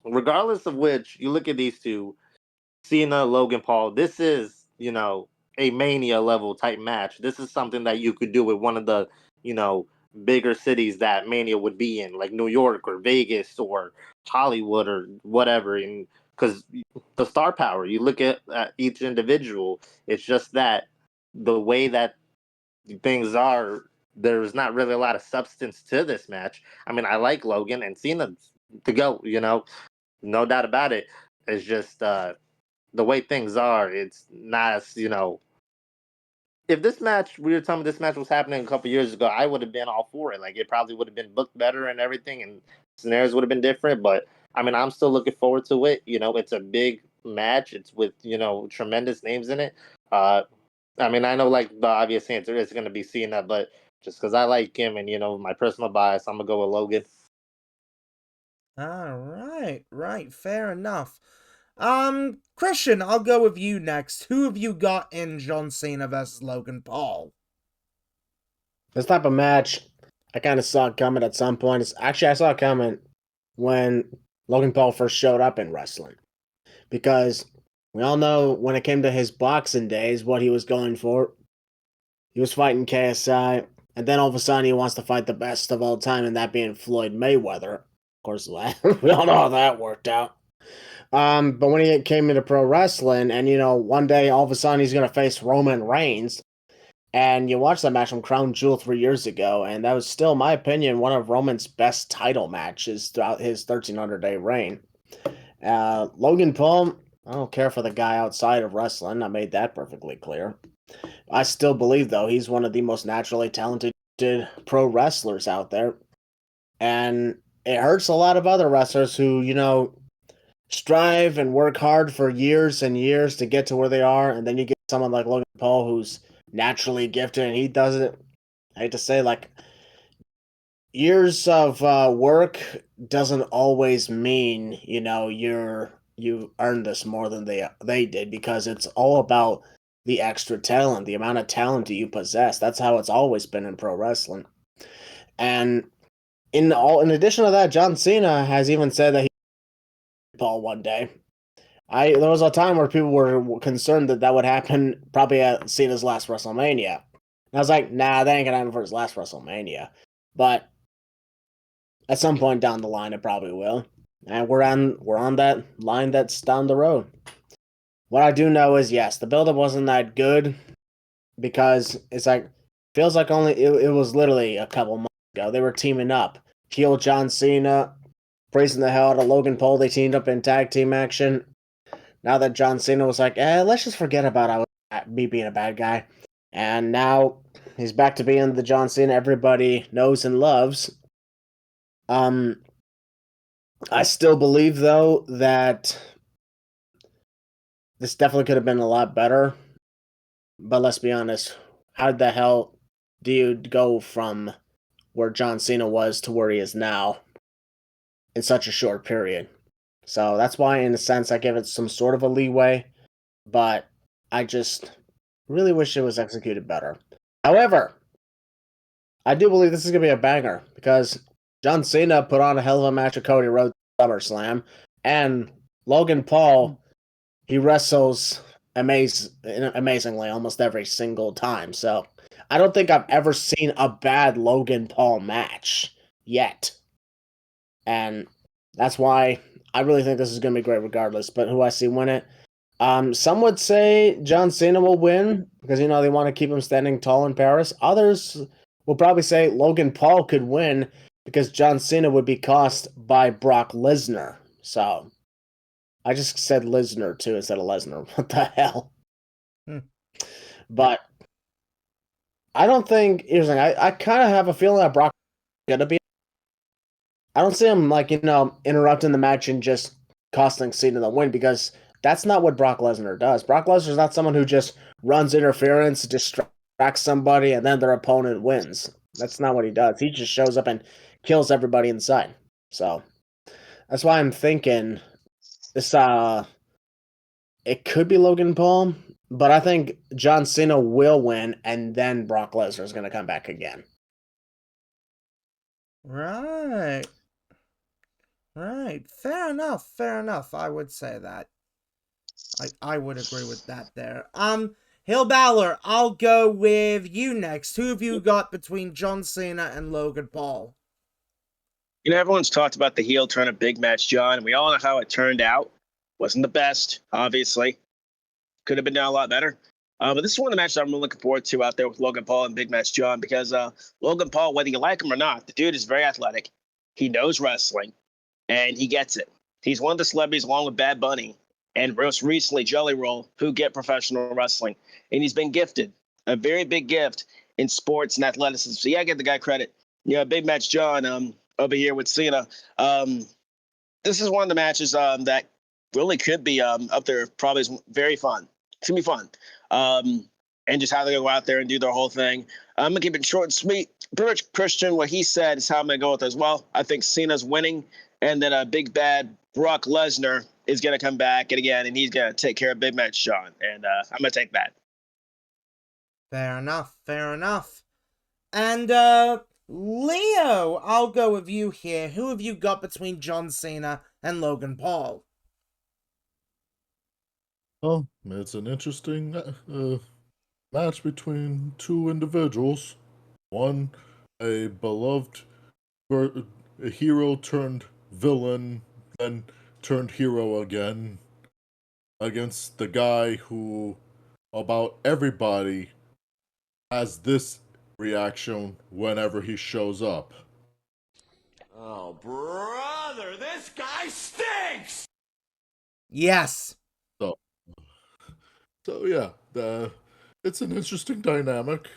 regardless of which, you look at these two, Cena, Logan Paul, this is, a Mania level type match. This is something that you could do with one of the, bigger cities that Mania would be in, like New York or Vegas or Hollywood or whatever. And because the star power, you look at each individual, it's just that the way that things are, there's not really a lot of substance to this match. I mean, I like Logan and Cena to go, no doubt about it. It's just the way things are. It's not as, if this match, we were telling me this match was happening a couple years ago, I would have been all for it. Like, it probably would have been booked better and everything, and scenarios would have been different. But I mean, I'm still looking forward to it. It's a big match. It's with tremendous names in it. I mean, I know like the obvious answer is going to be Cena, but just because I like him and my personal bias, I'm gonna go with Logan. All right, right, fair enough. Christian, I'll go with you next. Who have you got in John Cena versus Logan Paul? This type of match, I kind of saw it coming at some point. I saw it coming when Logan Paul first showed up in wrestling. Because we all know when it came to his boxing days, what he was going for. He was fighting KSI, and then all of a sudden he wants to fight the best of all time, and that being Floyd Mayweather. Of course, we all know how that worked out. But when he came into pro wrestling, and one day all of a sudden he's going to face Roman Reigns, and you watched that match from Crown Jewel 3 years ago, and that was still, in my opinion, one of Roman's best title matches throughout his 1,300-day reign. Logan Paul, I don't care for the guy outside of wrestling. I made that perfectly clear. I still believe, though, he's one of the most naturally talented pro wrestlers out there. And it hurts a lot of other wrestlers who, strive and work hard for years and years to get to where they are, and then you get someone like Logan Paul who's naturally gifted and he does it. I hate to say, like, years of work doesn't always mean you earned this more than they did, because it's all about the extra talent, the amount of talent that you possess. That's how it's always been in pro wrestling. And in addition to that, John Cena has even said that he Paul one day. There was a time where people were concerned that would happen probably at Cena's last WrestleMania. And I was like, nah, that ain't gonna happen for his last WrestleMania. But at some point down the line, it probably will. And we're on that line that's down the road. What I do know is, yes, the build-up wasn't that good, because it's like, feels like it was literally a couple months ago. They were teaming up. Heel John Cena, praising the hell out of Logan Paul. They teamed up in tag team action. Now that John Cena was like, let's just forget about me being a bad guy. And now he's back to being the John Cena everybody knows and loves. I still believe, though, that this definitely could have been a lot better. But let's be honest, how the hell do you go from where John Cena was to where he is now in such a short period? So that's why, in a sense, I give it some sort of a leeway, but I just really wish it was executed better. However, I do believe this is going to be a banger, because John Cena put on a hell of a match with Cody Rhodes at SummerSlam, and Logan Paul, he wrestles amazingly almost every single time. So I don't think I've ever seen a bad Logan Paul match yet. And that's why I really think this is going to be great regardless. But who I see win it? Some would say John Cena will win because, they want to keep him standing tall in Paris. Others will probably say Logan Paul could win because John Cena would be cost by Brock Lesnar. So I just said Lesnar too instead of Lesnar. What the hell? But I don't think, here's the thing, I kind of have a feeling that Brock is going to be. I don't see him, interrupting the match and just costing Cena the win, because that's not what Brock Lesnar does. Brock Lesnar's not someone who just runs interference, distracts somebody, and then their opponent wins. That's not what he does. He just shows up and kills everybody inside. So that's why I'm thinking this. It could be Logan Paul, but I think John Cena will win, and then Brock Lesnar is going to come back again. Right. Right. Fair enough. I would say that. I would agree with that there. HeelBalor, I'll go with you next. Who have you got between John Cena and Logan Paul? You know, everyone's talked about the heel turn of Big Match John, and we all know how it turned out. Wasn't the best, obviously. Could have been done a lot better. But this is one of the matches I'm really looking forward to out there with Logan Paul and Big Match John, because Logan Paul, whether you like him or not, the dude is very athletic. He knows wrestling, and he gets it. He's one of the celebrities, along with Bad Bunny and most recently Jelly Roll, who get professional wrestling. And he's been gifted a very big gift in sports and athleticism. So, yeah, I give the guy credit. You know, Big Match John over here with Cena. This is one of the matches that really could be up there. Probably is very fun. It's going to be fun. And just how they're going to go out there and do their whole thing. I'm going to keep it short and sweet. Pretty much Christian, what he said is how I'm going to go with it as well. I think Cena's winning, and then a big bad Brock Lesnar is going to come back and he's going to take care of Big Match John. And I'm going to take that. Fair enough, fair enough. And, Leo, I'll go with you here. Who have you got between John Cena and Logan Paul? Oh, it's an interesting match between two individuals. One, a beloved a hero turned villain, then turned hero again, against the guy who about everybody has this reaction whenever he shows up. Oh, brother, this guy stinks! Yes. So yeah, it's an interesting dynamic.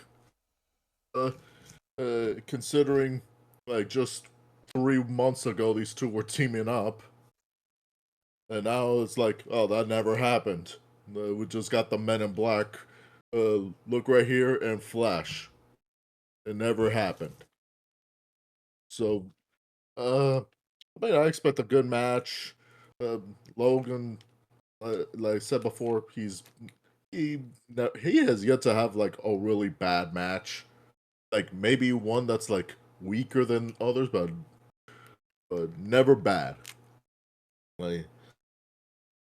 Considering like just 3 months ago these two were teaming up, and now it's like, oh, that never happened. We just got the Men in Black. Look right here and Flash. It never happened. So, I mean, I expect a good match. Logan, like I said before, he has yet to have like a really bad match. Like maybe one that's like weaker than others, but never bad. Like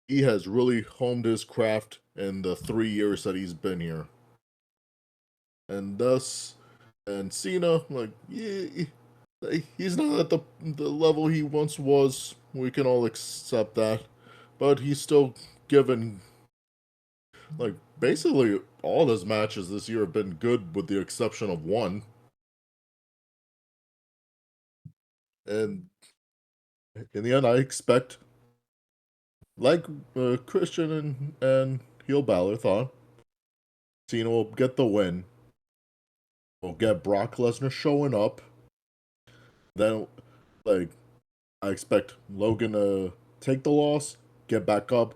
he has really honed his craft in the 3 years that he's been here, and Cena, like he's not at the level he once was. We can all accept that, but he's still given. Like basically all his matches this year have been good, with the exception of one. And in the end, I expect, like Christian and HeelBalor thought, Cena will get the win. We'll get Brock Lesnar showing up. Then, like, I expect Logan to take the loss, get back up,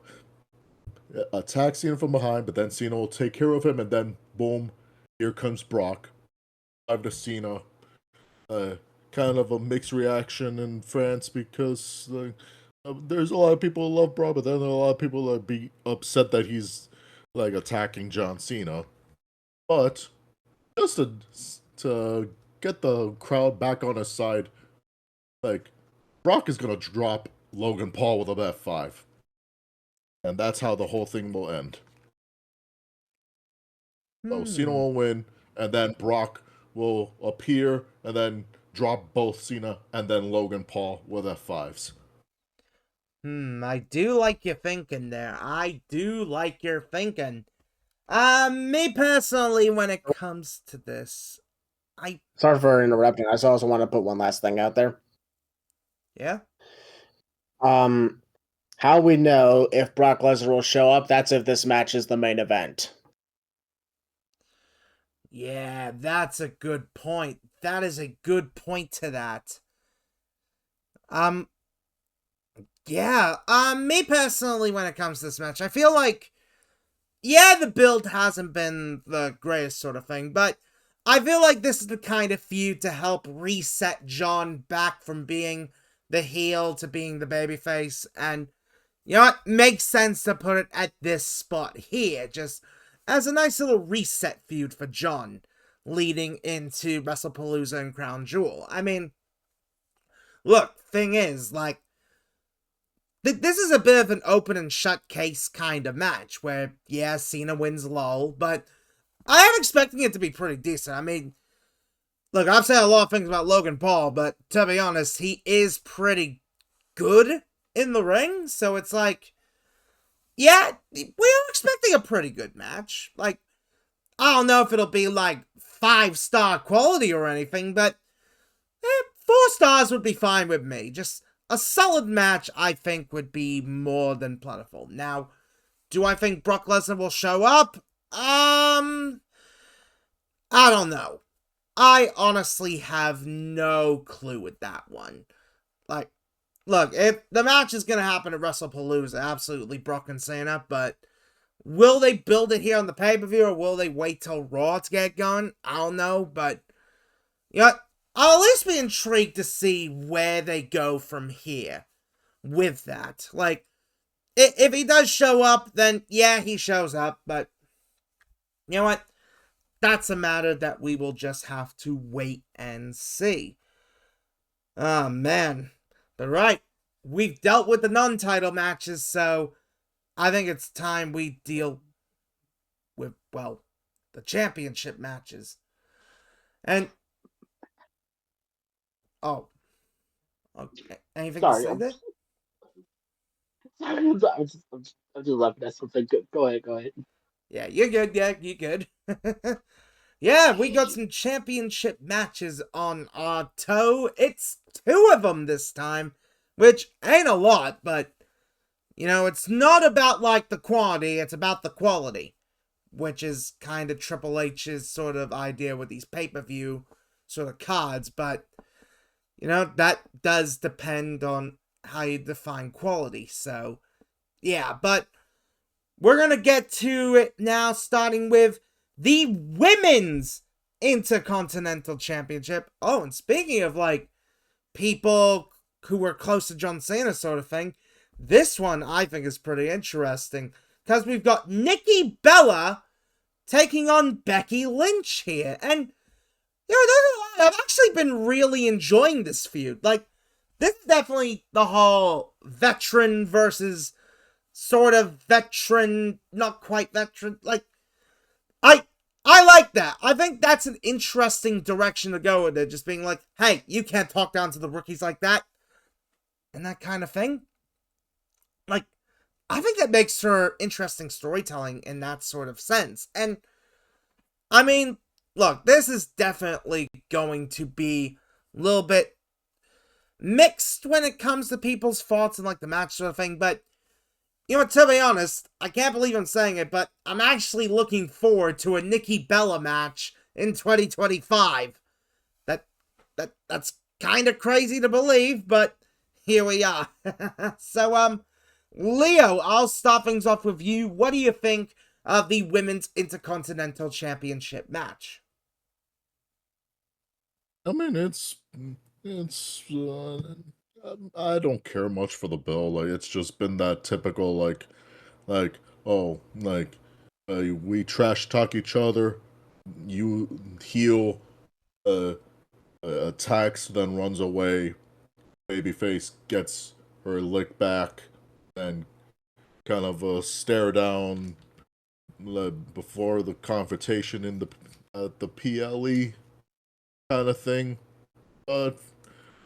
attack Cena from behind, but then Cena will take care of him, and then boom, here comes Brock. I've to Cena. Kind of a mixed reaction in France, because there's a lot of people who love Brock, but then there are a lot of people that be upset that he's like attacking John Cena. But just to get the crowd back on his side, like Brock is gonna drop Logan Paul with a F5, and that's how the whole thing will end. So Cena will win, and then Brock will appear, and then drop both Cena and then Logan Paul with F5s. I do like your thinking there. I do like your thinking. Me personally, when it comes to this, Sorry for interrupting. I just also want to put one last thing out there. Yeah? How we know if Brock Lesnar will show up, that's if this match is the main event. Yeah, that's a good point. That is a good point to that. Yeah, me personally, when it comes to this match, I feel like, yeah, the build hasn't been the greatest sort of thing, but I feel like this is the kind of feud to help reset John back from being the heel to being the babyface, and, you know what, makes sense to put it at this spot here, just as a nice little reset feud for John, leading into WrestlePalooza and Crown Jewel. I mean, look, thing is, like, this is a bit of an open and shut case kind of match where, yeah, Cena wins lol, but I am expecting it to be pretty decent. I mean, look, I've said a lot of things about Logan Paul, but to be honest, he is pretty good in the ring, so it's like, yeah, we're expecting a pretty good match. Like, I don't know if it'll be like 5-star quality or anything, but 4 stars would be fine with me. Just a solid match, I think, would be more than plentiful. Now, do I think Brock Lesnar will show up? I don't know. I honestly have no clue with that one. Like, look, if the match is going to happen at WrestlePalooza, absolutely Brock and Cena, but will they build it here on the pay-per-view, or will they wait till Raw to get going? I don't know, but, you know, I'll at least be intrigued to see where they go from here with that. Like, if he does show up, then yeah, he shows up, but you know what? That's a matter that we will just have to wait and see. Oh, man. But right, we've dealt with the non-title matches, so I think it's time we deal with, well, the championship matches. And, oh, okay. Anything Sorry, to say there? I'm just laughing at something. Go ahead. Yeah, you're good. Yeah, you're good. Yeah, we got some championship matches on our toe. It's 2 of them this time, which ain't a lot, but, you know, it's not about, like, the quantity, it's about the quality, which is kind of Triple H's sort of idea with these pay-per-view sort of cards, but, you know, that does depend on how you define quality, so, yeah, but we're gonna get to it now, starting with the Women's Intercontinental Championship. Oh, and speaking of, like, people who were close to John Cena sort of thing, this one I think is pretty interesting, because we've got Nikki Bella taking on Becky Lynch here, and, you know, I've actually been really enjoying this feud. Like, this is definitely the whole veteran versus sort of veteran, not quite veteran, like, I like that. I think that's an interesting direction to go with it, just being like, hey, you can't talk down to the rookies like that, and that kind of thing. Like, I think that makes for interesting storytelling in that sort of sense. And, I mean, look, this is definitely going to be a little bit mixed when it comes to people's thoughts and, like, the match sort of thing, but, you know, to be honest, I can't believe I'm saying it, but I'm actually looking forward to a Nikki Bella match in 2025. That's kind of crazy to believe, but here we are. So, Leo, I'll start things off with you. What do you think of the Women's Intercontinental Championship match? I mean, I don't care much for the bill. Like, it's just been that typical, like, oh, like, we trash talk each other, you heel, attacks, then runs away, babyface gets her lick back, and kind of a stare down before the confrontation in the PLE kind of thing. But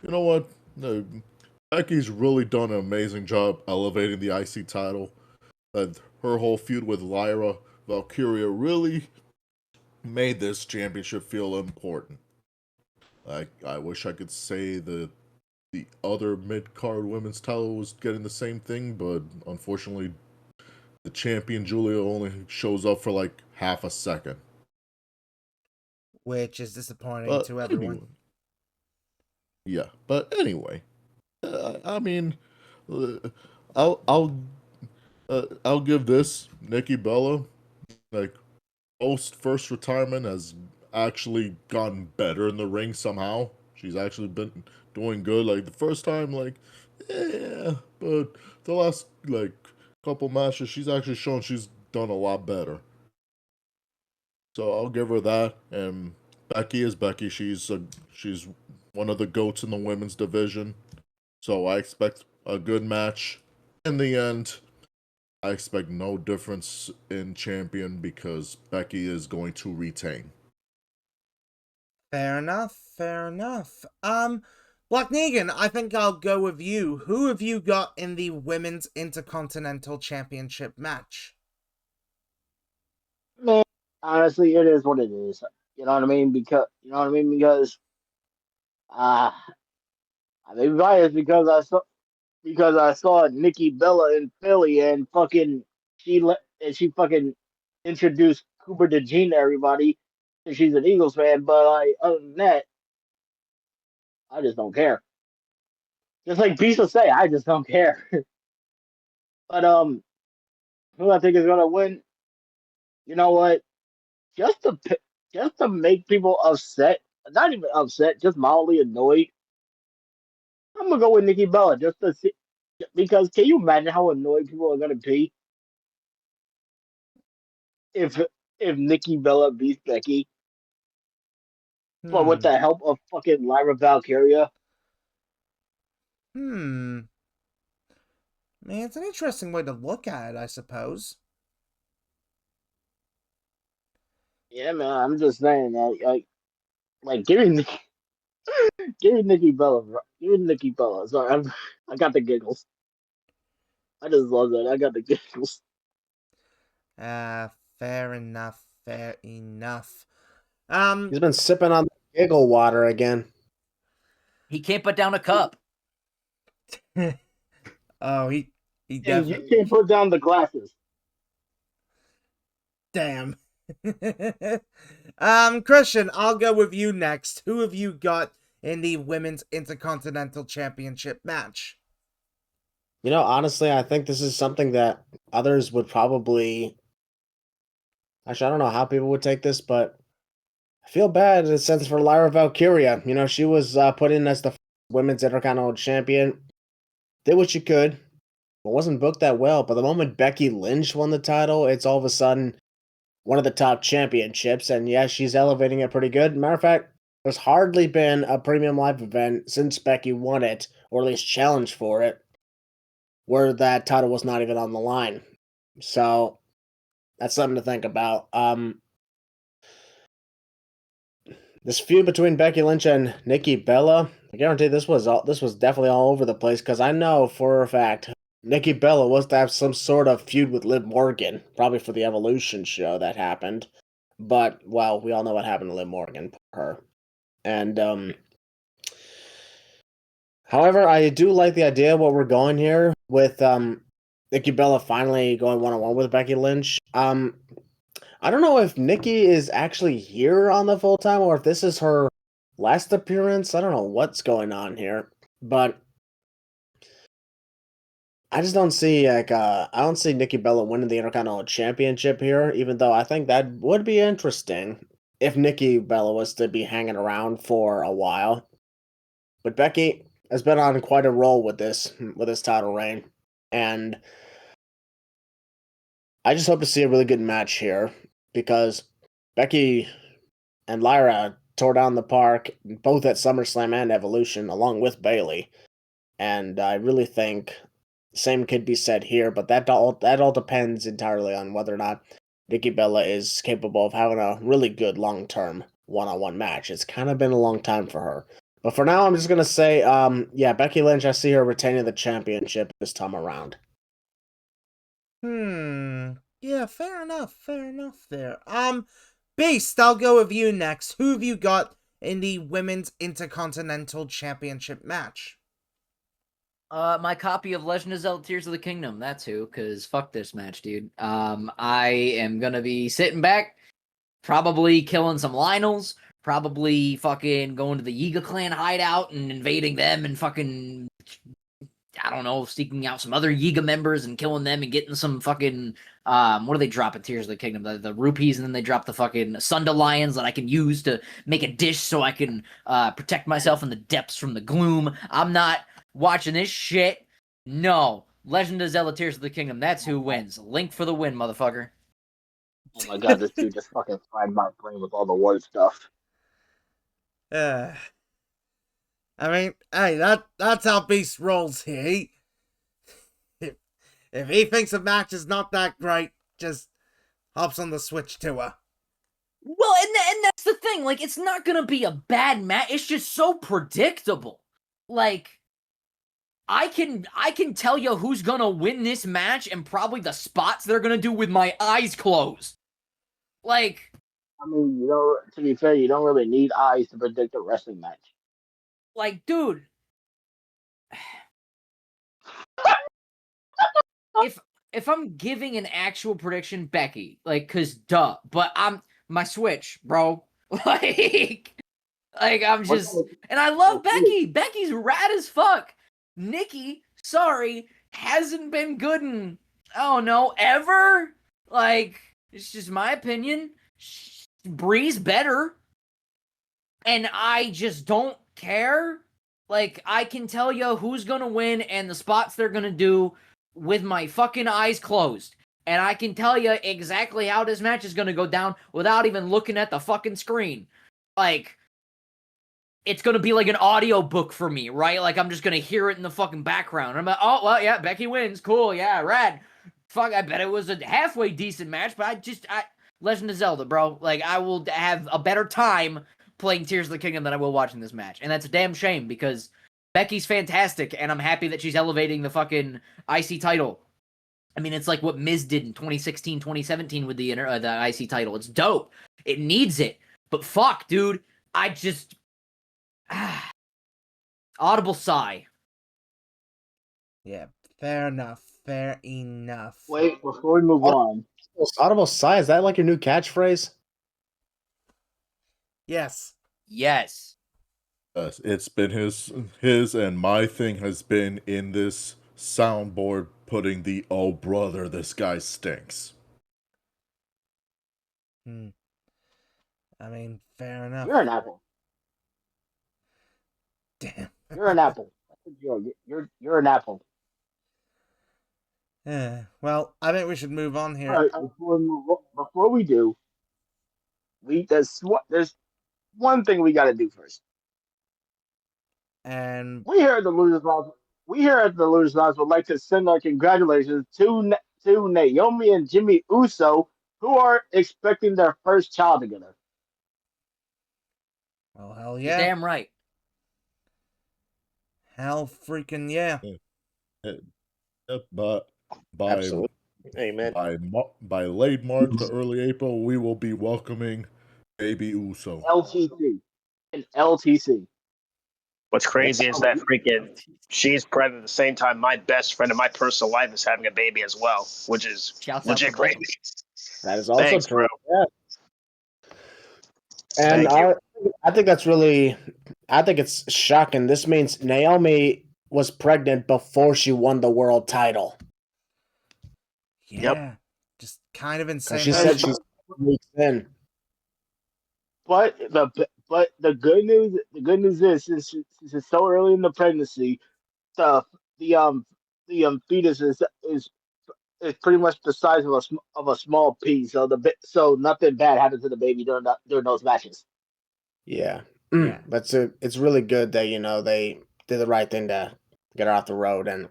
you know what? No, Becky's really done an amazing job elevating the IC title. Her whole feud with Lyra Valkyria really made this championship feel important. I wish I could say the other mid-card women's title was getting the same thing, but unfortunately, the champion Julia only shows up for like half a second. Which is disappointing But to everyone. anyway. Yeah, but anyway, I mean, I'll I'll give this Nikki Bella, like, post first retirement has actually gotten better in the ring somehow. She's actually been doing good. Like, the first time, like, yeah, but the last, like, couple matches, she's actually shown she's done a lot better. So I'll give her that. And Becky is Becky. She's one of the goats in the women's division. So I expect a good match. In the end, I expect no difference in champion because Becky is going to retain. Fair enough, fair enough. Black Negan, I think I'll go with you. Who have you got in the Women's Intercontinental Championship match? Man, honestly, it is what it is. You know what I mean? Because uh I may be biased because I saw Nikki Bella in Philly and fucking she fucking introduced Cooper DeJean to everybody. And she's an Eagles fan, but like other than that, I just don't care. Just like Beast will say, I just don't care. But who I think is gonna win? You know what? Just to just to make people upset, not even upset, just mildly annoyed. I'm gonna go with Nikki Bella just to see, because can you imagine how annoyed people are gonna be if Nikki Bella beats Becky, but with Hmm. the help of fucking Lyra Valkyria? Hmm. I mean, it's an interesting way to look at it, I suppose. Yeah, man, I'm just saying that like giving Nikki Bella, giving Nikki Bella. Sorry, I got the giggles. I just love that. I got the giggles. Fair enough, fair enough. He's been sipping on the giggle water again. He can't put down a cup. Oh, he And you definitely. can't put down the glasses. Damn. Christian, I'll go with you next. Who have you got in the Women's Intercontinental Championship match? You know, honestly, I think this is something that others would probably. Actually, I don't know how people would take this, but I feel bad in a sense for Lyra Valkyria. You know, she was put in as the women's Intercontinental Champion. Did what she could, but wasn't booked that well. But the moment Becky Lynch won the title, it's all of a sudden one of the top championships. And yeah, she's elevating it pretty good. Matter of fact, there's hardly been a premium live event since Becky won it, or at least challenged for it, where that title was not even on the line. So that's something to think about. This feud between Becky Lynch and Nikki Bella, I guarantee this was definitely all over the place because I know for a fact Nikki Bella was to have some sort of feud with Liv Morgan, probably for the Evolution show that happened. But well, we all know what happened to Liv Morgan, her. And however, I do like the idea of what we're going here with Nikki Bella finally going one on one with Becky Lynch. I don't know if Nikki is actually here on the full time or if this is her last appearance. I don't know what's going on here, but I just don't see I don't see Nikki Bella winning the Intercontinental Championship here. Even though I think that would be interesting if Nikki Bella was to be hanging around for a while. But Becky has been on quite a roll with this title reign, and I just hope to see a really good match here because Becky and Lyra tore down the park both at SummerSlam and Evolution, along with Bayley. And I really think the same could be said here, but that all depends entirely on whether or not Nikki Bella is capable of having a really good long-term one-on-one match. It's kind of been a long time for her. But for now, I'm just gonna say, yeah, Becky Lynch. I see her retaining the championship this time around. Yeah, fair enough there. Beast, I'll go with you next. Who have you got in the Women's Intercontinental Championship match? My copy of Legend of Zelda Tears of the Kingdom. That's who, because fuck this match, dude. I am gonna be sitting back, probably killing some Lionels, probably fucking going to the Yiga clan hideout and invading them and fucking, I don't know, seeking out some other Yiga members and killing them and getting some fucking, what do they drop in Tears of the Kingdom? The rupees, and then they drop the fucking Sunda Lions that I can use to make a dish so I can protect myself in the depths from the gloom. I'm not watching this shit. No. Legend of Zelda Tears of the Kingdom. That's who wins. Link for the win, motherfucker. Oh my god, this dude just fucking fried my brain with all the word stuff. Uh, I mean, hey, that's how Beast rolls here. if he thinks a match is not that great, just hops on the Switch to her. Well, and that's the thing. Like, it's not gonna be a bad match. It's just so predictable. Like, I can tell you who's gonna win this match and probably the spots they're gonna do with my eyes closed. Like, I mean, to be fair, you don't really need eyes to predict a wrestling match. dude, if I'm giving an actual prediction, Becky, cause duh, but I'm my Switch, bro. I'm just, and I love Becky. Becky's rad as fuck. Nikki, sorry, hasn't been good in, oh no, ever. It's just my opinion. Bree's better, and I just don't care. I can tell you who's gonna win and the spots they're gonna do with my fucking eyes closed. And I can tell you exactly how this match is gonna go down without even looking at the fucking screen. It's gonna be like an audio book for me, right? I'm just gonna hear it in the fucking background. I'm like, oh, well, yeah, Becky wins. Cool, yeah, rad. Fuck, I bet it was a halfway decent match, but Legend of Zelda, bro. I will have a better time playing Tears of the Kingdom than I will watching this match. And that's a damn shame because Becky's fantastic, and I'm happy that she's elevating the fucking IC title. I mean, it's like what Miz did in 2016, 2017 with the IC title. It's dope. It needs it. But fuck, dude. I just... audible sigh. Yeah, fair enough. Fair enough. Wait, before we move on. Audible sigh, is that like your new catchphrase? Yes. Yes. Yes, it's been his and my thing has been in this soundboard putting the "oh brother, this guy stinks." I mean, fair enough. You're an apple. Damn. You're an apple. You're an apple. Well, I think we should move on here. All right, before we do, there's one thing we got to do first. And We here at the Losers Lounge would like to send our congratulations to Naomi and Jimmy Uso, who are expecting their first child together. well, hell You're yeah. damn right. Hell freaking yeah. But by Absolutely. Amen. by late March to early April, we will be welcoming Baby Uso. LTC and LTC. What's crazy is that freaking she's pregnant at the same time my best friend in my personal life is having a baby as well, which is Shouts out legit to both. crazy. That is also Thanks, true. bro. Yeah. And Thank I think that's really, I think it's shocking. This means Naomi was pregnant before she won the world title. Yeah. Just kind of insane. She said she's weeks in. But the good news is since it's so early in the pregnancy, the fetus is pretty much the size of a small pea. So nothing bad happens to the baby during those matches. Yeah. Yeah. It's really good that, they did the right thing to get her off the road and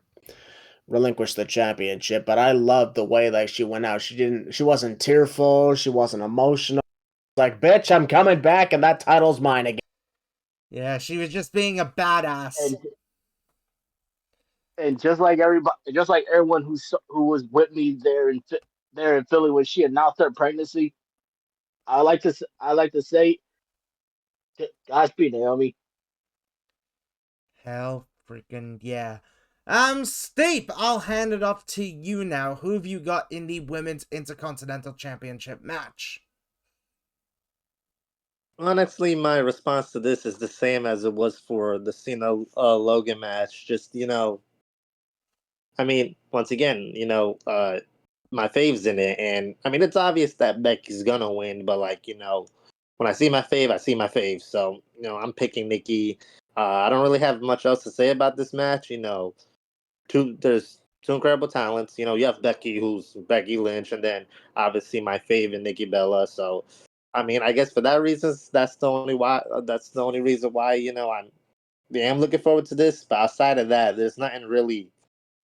relinquish the championship. But I love the way she went out. She wasn't tearful, she wasn't emotional. Like, bitch, I'm coming back and that title's mine again. Yeah, she was just being a badass. And just like everyone who was with me there in Philly when she announced her pregnancy, I like to say, Godspeed, Naomi. Hell freaking yeah. Steep, I'll hand it off to you now. Who have you got in the Women's Intercontinental Championship match? Honestly, my response to this is the same as it was for the Cena Logan match. Just, I mean, once again, my fave's in it. And I mean, it's obvious that Becky's gonna win, but when I see my fave, I see my fave. So, I'm picking Nikki. I don't really have much else to say about this match. There's two incredible talents. You have Becky, who's Becky Lynch, and then obviously my fave and Nikki Bella. So, I mean, I guess for that reason, that's the only reason why I'm looking forward to this. But outside of that, there's nothing really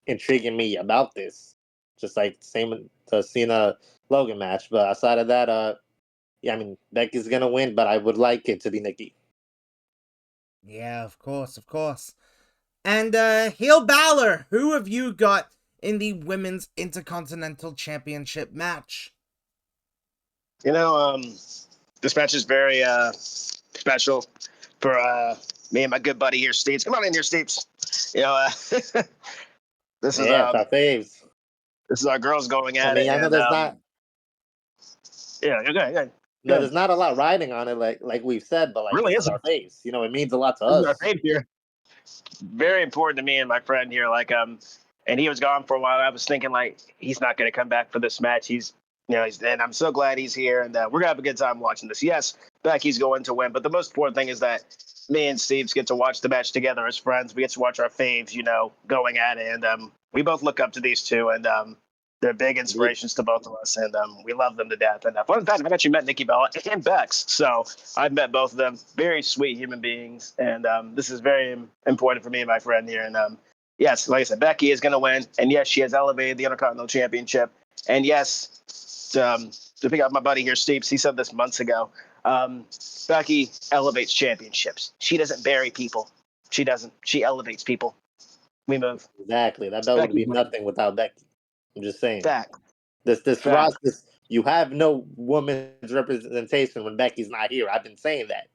intriguing me about this. just like same with the Cena Logan match. But outside of that, yeah, I mean Becky's gonna win, but I would like it to be Nikki. Yeah, of course, of course. And HeelBalor, who have you got in the Women's Intercontinental Championship match? You know, this match is very special for me and my good buddy here, Steves. Come on in here, Steves. You know, this is Yeah, our faves. this is our girls going I at mean, it. I know And, there's not. yeah, okay. No, there's not a lot riding on it, like we've said, but like Really this is our isn't. face. You know, it means a lot to This is our us. fave here. Very important to me and my friend here. Like, and he was gone for a while. I was thinking like he's not going to come back for this match. And I'm so glad he's here, and we're gonna have a good time watching this. Yes, Becky's going to win, but the most important thing is that me and Steve's get to watch the match together as friends. We get to watch our faves, going at it, and we both look up to these two, and they're big inspirations to both of us, and we love them to death. And fun fact, I've actually met Nikki Bella and Bex, so I've met both of them. Very sweet human beings, and this is very important for me and my friend here. And yes, like I said, Becky is going to win, and yes, she has elevated the Intercontinental Championship, and yes. To pick up my buddy here, Steve, he said this months ago. Becky elevates championships. She doesn't bury people. She doesn't. She elevates people. We move. Exactly. That belt would be nothing without Becky. I'm just saying. Fact. This Fact. roster, you have no women's representation when Becky's not here. I've been saying that.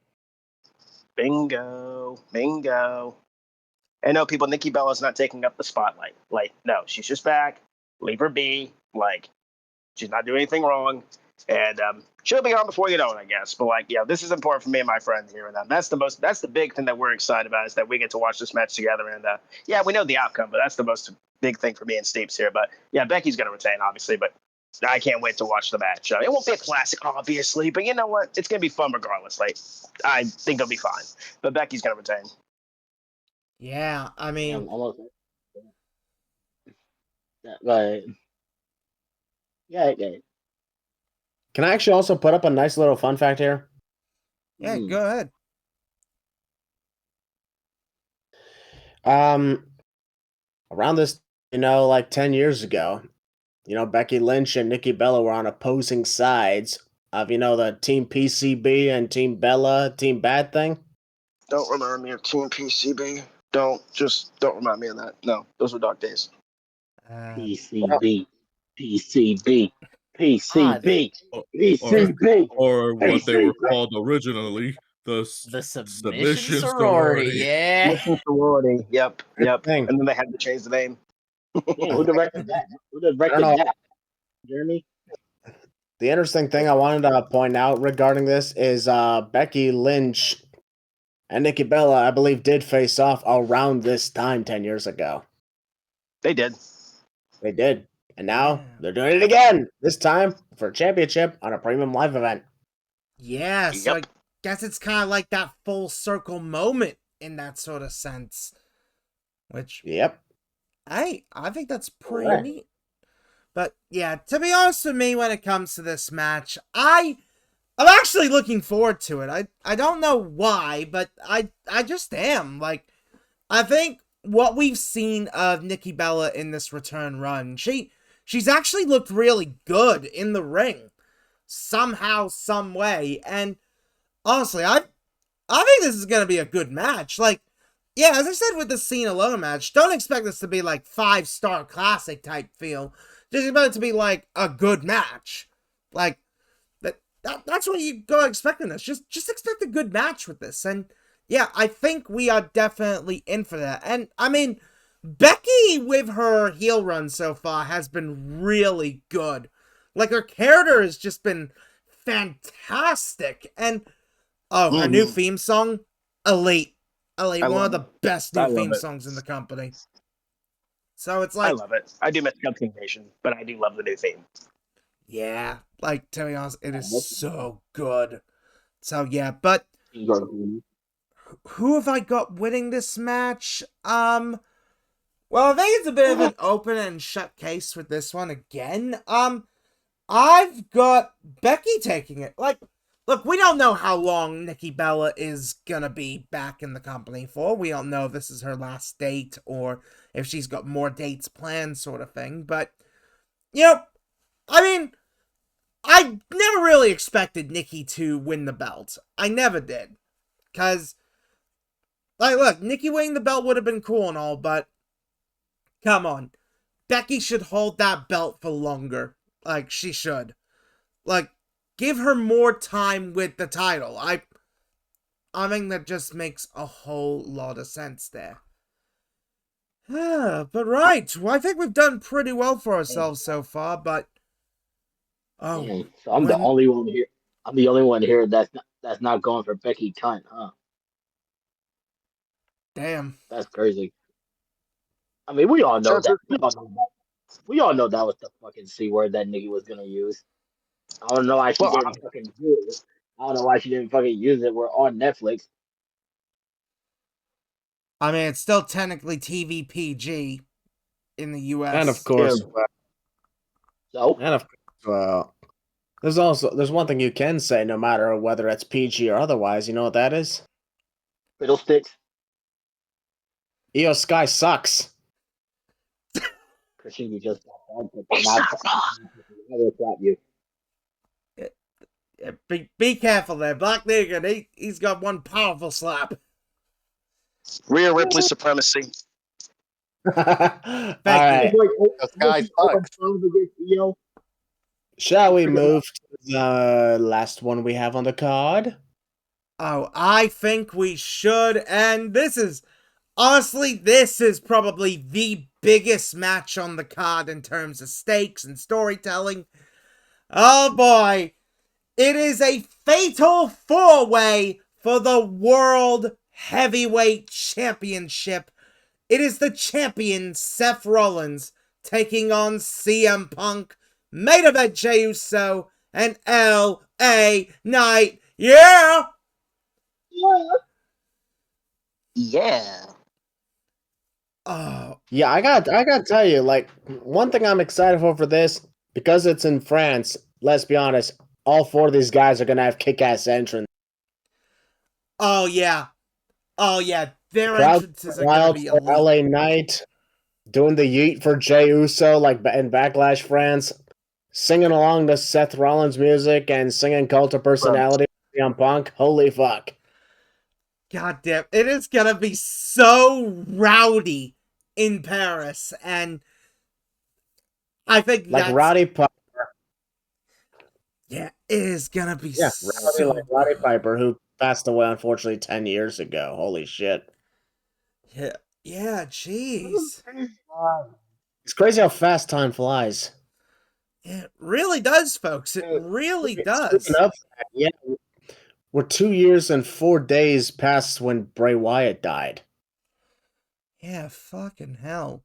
Bingo. I know people. Nikki Bella's not taking up the spotlight. Like, no, she's just back. Leave her be. Like, she's not doing anything wrong, and she'll be on before you know it, I guess. But this is important for me and my friend here, and that's the big thing that we're excited about is that we get to watch this match together. And we know the outcome, but that's the most big thing for me and Steve's here. But yeah, Becky's gonna retain, obviously, but I can't wait to watch the match. It won't be a classic, obviously, but you know what? It's gonna be fun regardless. Like, I think it'll be fine, but Becky's gonna retain. Yeah, I mean, Almost. Right. Yeah. Can I actually also put up a nice little fun fact here? yeah, go ahead. Around this, like 10 years ago, Becky Lynch and Nikki Bella were on opposing sides of, the Team PCB and Team Bella, Team Bad thing. Don't remind me of Team PCB. Don't remind me of that. No, those were dark days. PCB. Or what they were called originally, the submission sorority. Yeah. Submission sorority. Yep. Thing. And then they had to change the name. Yeah, who directed that? Jeremy? The interesting thing I wanted to point out regarding this is Becky Lynch and Nikki Bella, I believe, did face off around this time 10 years ago. They did. They did. And now they're doing it again, this time for a championship on a premium live event. Yeah, so I guess it's kind of like that full circle moment in that sort of sense. Which, yep. I think that's pretty neat. But yeah, to be honest with me, when it comes to this match, I'm actually looking forward to it. I don't know why, but I just am. Like, I think what we've seen of Nikki Bella in this return run, she's actually looked really good in the ring. Somehow, some way. And honestly, I think this is going to be a good match. Like, yeah, as I said with the Cena alone match, don't expect this to be like 5-star classic type feel. Just expect it to be like a good match. Like, that's what you gotta expect in this. Just expect a good match with this. And yeah, I think we are definitely in for that. And I mean, Becky with her heel run so far has been really good. Like, her character has just been fantastic. And her new theme song, elite. One of the best new theme songs in the company. So it's like, I love it. I do miss Cupcake Nation, but I do love the new theme. Yeah, like, to be honest, it is so good. So yeah, but who have I got winning this match? Well, I think it's a bit of an open and shut case with this one again. I've got Becky taking it. Like, look, we don't know how long Nikki Bella is gonna be back in the company for. We don't know if this is her last date or if she's got more dates planned, sort of thing. But You know, I mean, I never really expected Nikki to win the belt. I never did. Because, like, look, Nikki winning the belt would have been cool and all, but come on. Becky should hold that belt for longer. Like, she should. Like, give her more time with the title. I think that just makes a whole lot of sense there. But right, well, I think we've done pretty well for ourselves so far, but So I'm the only one here. I'm the only one here that's not going for Becky Cunt, huh? Damn. That's crazy. I mean, we all know that. We all know that was the fucking C word that nigga was gonna use. I don't know why she didn't fucking use it. I don't know why she didn't fucking use it. We're on Netflix. I mean, it's still technically TV PG in the US. And of course, So and of course, there's one thing you can say, no matter whether it's PG or otherwise. You know what that is? Fiddlesticks. Io Sky sucks. Christian, you just got I will slap you. Be careful there. Black Negan, he's got one powerful slap. Rhea Ripley supremacy. All right. Sky sucks. Shall we move to the last one we have on the card? Oh, I think we should, and honestly, this is probably the biggest match on the card in terms of stakes and storytelling. Oh boy, it is a fatal 4-way for the World Heavyweight Championship. It is the champion Seth Rollins taking on CM Punk, main event Jey Uso, and LA Knight. Yeah! Yeah. Oh, Yeah, I got to tell you, like, one thing I'm excited for this, because it's in France, let's be honest, all four of these guys are going to have kick-ass entrance. oh yeah. Oh yeah. Their Crowd entrances are going to be elite. LA Knight doing the yeet for Jey Uso, like in Backlash France, singing along to Seth Rollins music and singing Cult of Personality on Punk. Holy fuck. God damn, it is gonna be so rowdy in Paris, and I think Like that's... Roddy Piper. Yeah, it is gonna be Yeah, so... like Roddy Piper, who passed away, unfortunately, 10 years ago. Holy shit. Yeah, jeez. It's crazy how fast time flies. It really does, folks. It really does. Speaking of that, yeah, we're 2 years and 4 days past when Bray Wyatt died. Yeah, fucking hell.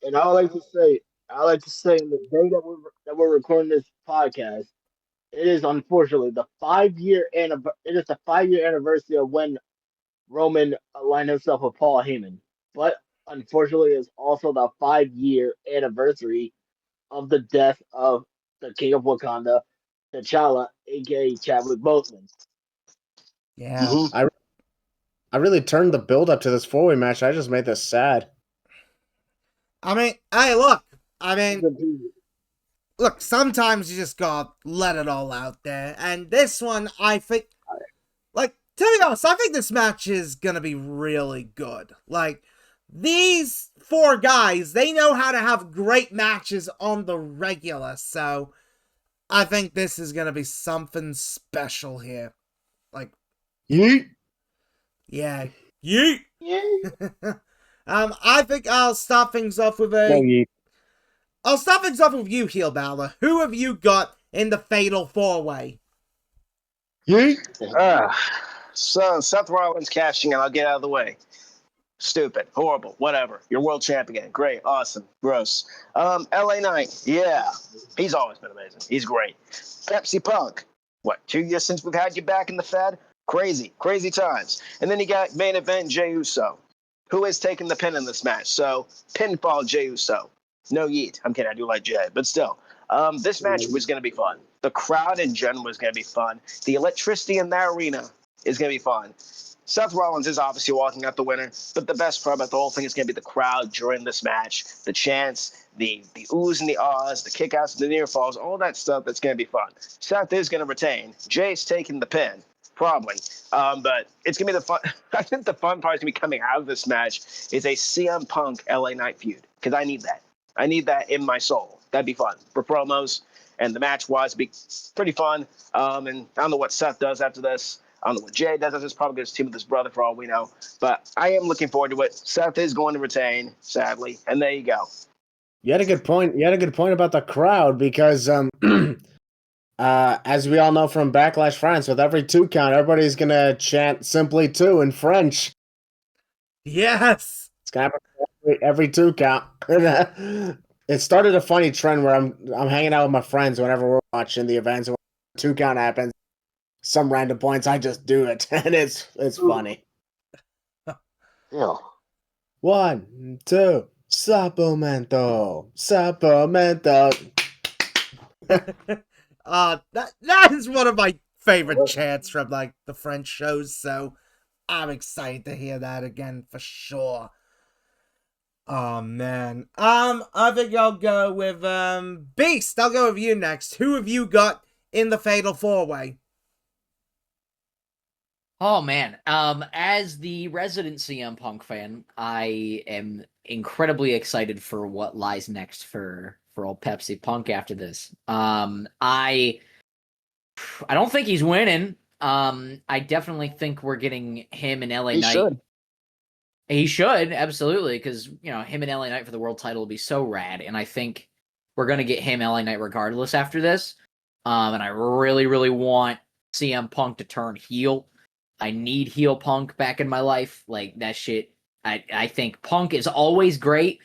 And I like to say, in the day that we're recording this podcast, it is unfortunately the 5-year anniversary of when Roman aligned himself with Paul Heyman. But unfortunately, it's also the 5-year anniversary of the death of the King of Wakanda, T'Challa, aka Chadwick Boseman. Yeah. Mm-hmm. I really turned the build up to this 4-way match. I just made this sad. I mean, hey, look. Look, sometimes you just gotta let it all out there. And this one, I think... Like, to be honest, I think this match is gonna be really good. Like, these 4 guys, they know how to have great matches on the regular, so I think this is gonna be something special here. Like, Yeet! yeah. Yeet! I think I'll start things off with I'll start things off with you, HeelBalor. Who have you got in the Fatal 4-Way? Yeet! So Seth Rollins cashing in. I'll get out of the way. Stupid, horrible, whatever. You're world champion. Great, awesome, gross. LA Knight, yeah. He's always been amazing. He's great. Pepsi Punk. What, 2 years since we've had you back in the Fed? Crazy, crazy times. And then you got main event Jey Uso, who is taking the pin in this match. So, pinfall Jey Uso. No yeet. I'm kidding, I do like Jey, but still. This match was going to be fun. The crowd in general was going to be fun. The electricity in that arena is going to be fun. Seth Rollins is obviously walking out the winner, but the best part about the whole thing is going to be the crowd during this match, the chants, the oohs and the ahs, the kickouts, the near falls, all that stuff. That's going to be fun. Seth is going to retain. Jay's taking the pin, probably, but it's going to be the fun. I think the fun part is going to be coming out of this match is a CM Punk LA Knight feud, because I need that. I need that in my soul. That'd be fun for promos, and the match wise be pretty fun. And I don't know what Seth does after this. I don't know what Jay does. He's probably going to team with his brother for all we know. But I am looking forward to it. Seth is going to retain, sadly. And there you go. You had a good point. You had a good point about the crowd because, as we all know from Backlash France, with every 2 count, everybody's going to chant simply 2 in French. Yes. It's going to happen every 2 count. It started a funny trend where I'm hanging out with my friends whenever we're watching the events. When 2 count happens, some random points, I just do it, and it's funny. Yeah. 1, 2, supplemento. That is one of my favorite chants from like the French shows, so I'm excited to hear that again for sure. Oh man. I think I'll go with Beast. I'll go with you next. Who have you got in the Fatal 4-Way? Oh man, as the resident CM Punk fan, I am incredibly excited for what lies next for old Pepsi Punk after this. I don't think he's winning. I definitely think we're getting him and LA Knight. He should, absolutely, because him and LA Knight for the world title will be so rad, and I think we're gonna get him LA Knight regardless after this. And I really, really want CM Punk to turn heel. I need heel Punk back in my life. Like that shit. I think Punk is always great,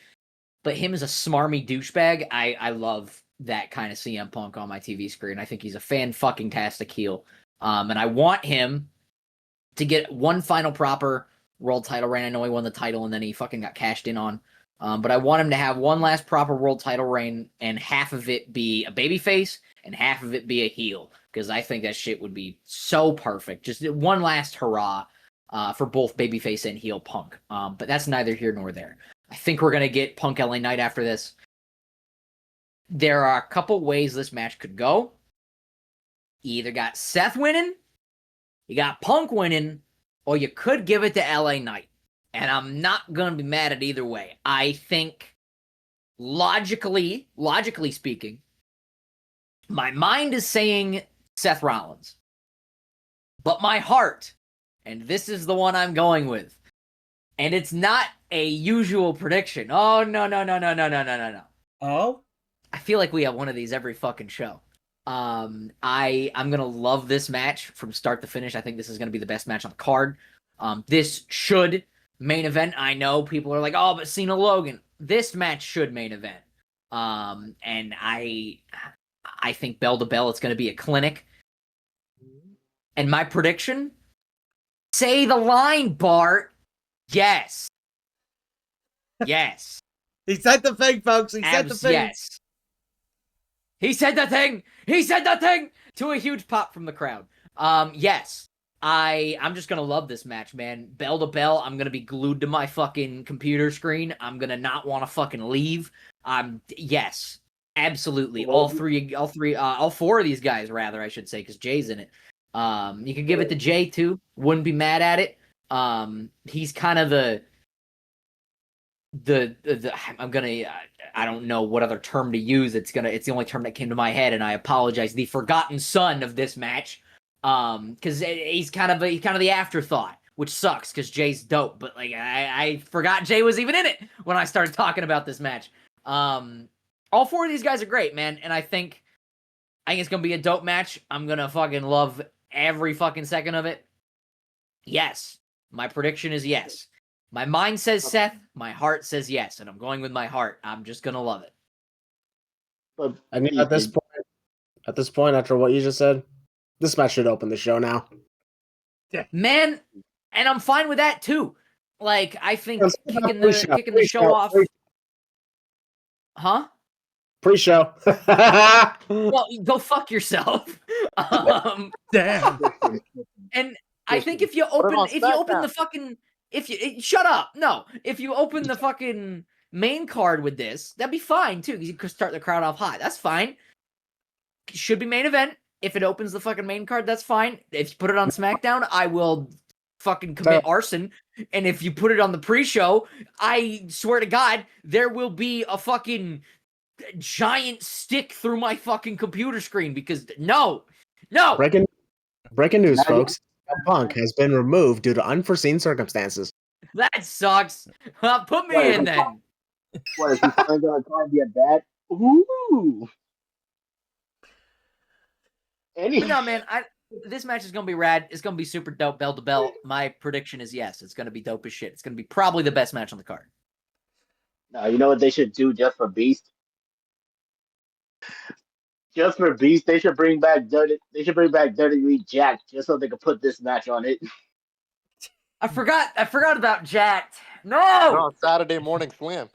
but him as a smarmy douchebag, I love that kind of CM Punk on my TV screen. I think he's a fan-fucking-tastic heel. And I want him to get one final proper world title reign. I know he won the title and then he fucking got cashed in on. But I want him to have one last proper world title reign and half of it be a babyface and half of it be a heel. Because I think that shit would be so perfect. Just one last hurrah for both babyface and heel Punk. But that's neither here nor there. I think we're going to get Punk LA Knight after this. There are a couple ways this match could go. You either got Seth winning, you got Punk winning, or you could give it to LA Knight. And I'm not going to be mad at either way. I think, logically speaking, my mind is saying Seth Rollins. But my heart, and this is the one I'm going with, and it's not a usual prediction. Oh, no. Oh? I feel like we have one of these every fucking show. I'm gonna love this match from start to finish. I think this is gonna be the best match on the card. This should main event. I know people are like, oh, but Cena Logan. This match should main event. And I think bell to bell, it's gonna be a clinic. And my prediction: say the line, Bart. Yes. Yes. He said the thing, folks. He said the thing. Yes. He said the thing. He said the thing to a huge pop from the crowd. Yes. I'm just gonna love this match, man. Bell to bell, I'm gonna be glued to my fucking computer screen. I'm gonna not want to fucking leave. Yes, absolutely. All four of these guys, rather, I should say, because Jay's in it. You could give it to Jay too. Wouldn't be mad at it. He's kind of the I don't know what other term to use. It's the only term that came to my head, and I apologize. The forgotten son of this match, because he's kind of the afterthought, which sucks because Jay's dope. But like I forgot Jay was even in it when I started talking about this match. All four of these guys are great, man, and I think it's gonna be a dope match. I'm gonna fucking love every fucking second of it. Yes, my prediction is yes. My mind says Seth, my heart says yes, and I'm going with my heart. I'm just gonna love it. But I mean, at this point, after what you just said, this match should open the show now. Man, and I'm fine with that too. Like, I think kicking the show off. Huh? Pre-show. Well, go fuck yourself. Damn. And I think if you open the fucking shut up. No. If you open the fucking main card with this, that'd be fine too, because you could start the crowd off hot. That's fine. Should be main event. If it opens the fucking main card, that's fine. If you put it on SmackDown, I will fucking commit arson. And if you put it on the pre-show, I swear to God, there will be a fucking giant stick through my fucking computer screen because no. Breaking news, folks. Punk has been removed due to unforeseen circumstances. That sucks. Put me in then. What is he finally gonna try and get that? Ooh. But no, man, this match is gonna be rad. It's gonna be super dope, bell to bell. My prediction is yes. It's gonna be dope as shit. It's gonna be probably the best match on the card. No, you know what they should do just for Beast? Just for Beast, they should bring back WWE Jack just so they could put this match on it. I forgot about Jacked. No! On Saturday Morning Slam.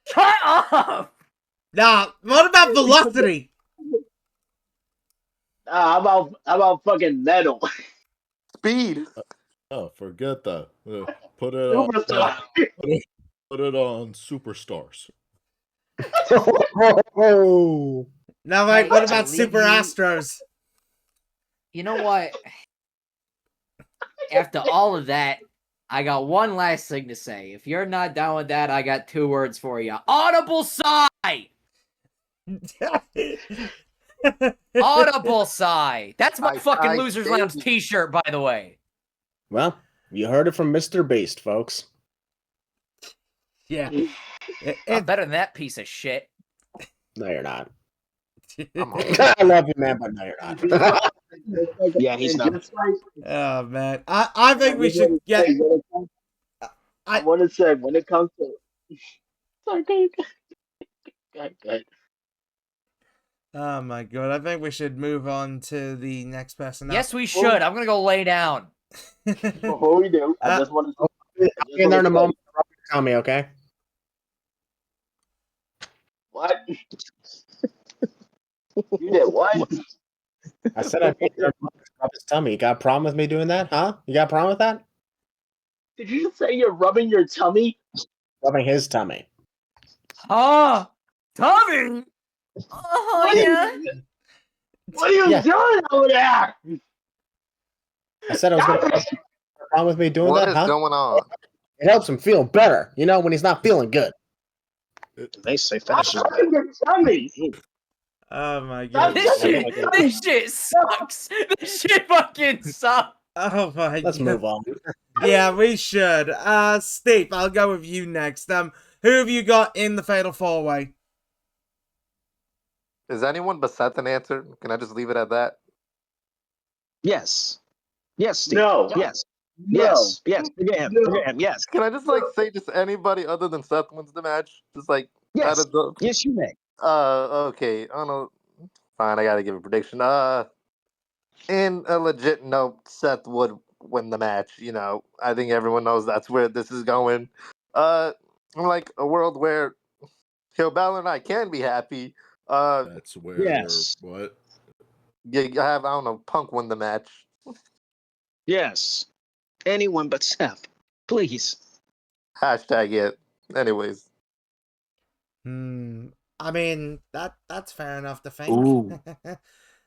Shut up! Nah, what about Velocity? How about fucking Metal? Speed. Oh, forget that. Put it on. Superstar. Put it on Superstars. Oh. Now, wait, Hey, what I about believe Super you- Astros? You know what? After all of that, I got one last thing to say. If you're not down with that, I got 2 words for you. Audible sigh! Audible sigh! That's my I fucking sigh, Losers Lounge baby. t-shirt, by the way. Well, you heard it from Mr. Beast, folks. Yeah. I'm better than that piece of shit. No, you're not. Come on. I love you, man, but no, you're not. Yeah, he's not. Oh, man. I think we should get... I want to say, when it comes to... Sorry, go ahead. Oh, my God. I think we should move on to the next person. Yes, we should. I'm gonna go lay down. Before we do, I just want to... I'll be in there in a moment. Tell me, okay? What? You did what? I said I'd be there in a moment to rub his tummy. You got a problem with me doing that, huh? You got a problem with that? Did you just say you're rubbing your tummy? Rubbing his tummy. Oh, Tommy! Oh, yeah. What are you Yeah. doing over there? I said I was going to. Problem with me doing What that, is huh? going on? It helps him feel better, you know, when he's not feeling good. They say I'm finish is rubbing your tummy. Oh, my God. This shit sucks. This shit fucking sucks. Oh, my Let's God. move on. Yeah, we should. Steve, I'll go with you next. Who have you got in the Fatal 4-Way? Is anyone but Seth an answer? Can I just leave it at that? Yes. Yes, Steve. No. Yes. No. Yes. Yes. Forget him. No. Forget him. Yes. Can I just say just anybody other than Seth wins the match? Just out Yes. of the Yes, you may. okay. I don't know. Fine, I gotta give a prediction. In a legit note, Seth would win the match. You know, I think everyone knows that's where this is going. Like a world where HeelBalor and I can be happy. That's where. Yes. What? You have I don't know Punk win the match. Yes. Anyone but Seth. Please. Hashtag it. Anyways, I mean, that's fair enough to think. Ooh.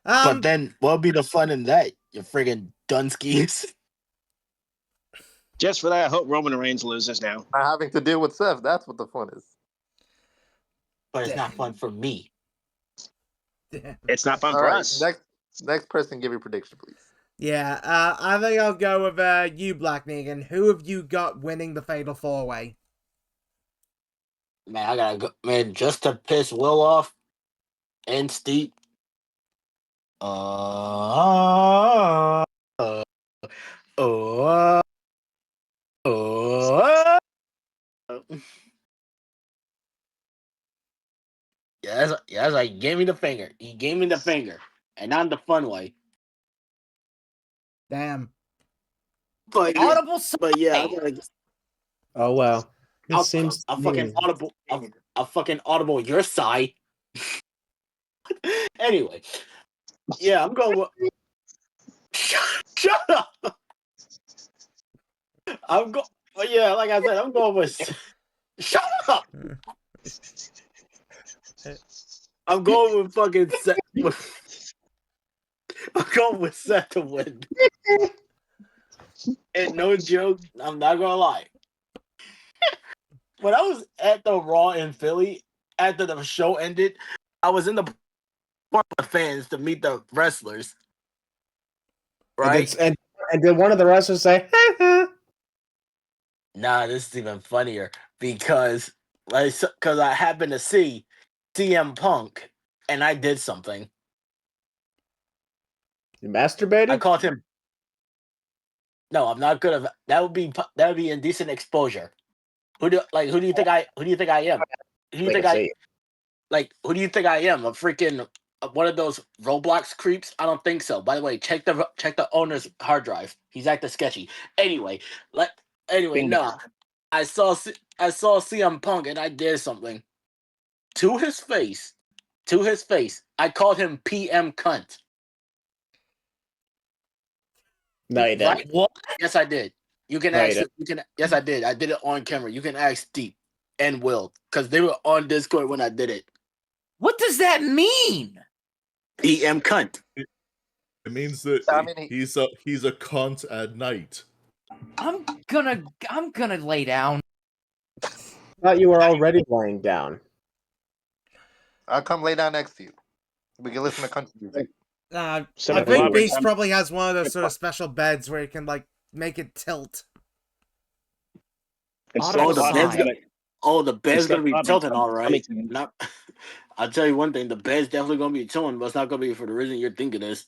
But then what'll be the fun in that? You friggin' Dunskies. Just for that, I hope Roman Reigns loses now. not having to deal with Seth. That's what the fun is. But it's not fun for me. It's not fun All for right, us. next person, give your prediction, please. Yeah, I think I'll go with you, Black Negan. Who have you got winning the Fatal 4-Way? Man, I gotta go. Man, just to piss Will off and Steve. Yeah, that's like, he gave me the finger. He gave me the finger. And not in the fun way. Damn. But yeah, Audible sigh. but yeah, I gotta, Oh, well. It I'll seems fucking audible. I'll fucking audible your side. Anyway, yeah, I'm going with. Shut up. I'm go. Well, yeah, like I said, I'm going with. Shut up. I'm going with fucking Seth. I'm going with Seth to win. And no joke, I'm not gonna lie. When I was at the Raw in Philly after the show ended, I was in the park with the fans to meet the wrestlers. Right? And did one of the wrestlers say, ha ha? Nah, this is even funnier because I happened to see CM Punk and I did something. You masturbated? I called him. No, I'm not good at that. Would be indecent exposure. Who do you think I am? Who do you think I am? A freaking one of those Roblox creeps? I don't think so. By the way, check the owner's hard drive. He's acting sketchy. Anyway, no. I saw CM Punk and I did something to his face. To his face, I called him PM cunt. No, you didn't. What? Yes, I did. You can No, you ask. didn't. You can. Yes, I did. I did it on camera. You can ask Steve and Will because they were on Discord when I did it. What does that mean? PM cunt. It means that I mean, he's a cunt at night. I'm gonna lay down. Thought you were already laying down. I'll come lay down next to you. We can listen to country music. I Seth think Rollins, Beast I'm- probably has one of those sort of special beds where you can like make it tilt. And Auto Seth Oh, the Rollins bed's side. gonna. Oh, the bed's It's got gonna be Bobby tilting, Tummy- all right. Tummy King. Not. I'll tell you one thing. The bed's definitely gonna be tilting, but it's not gonna be for the reason you're thinking is.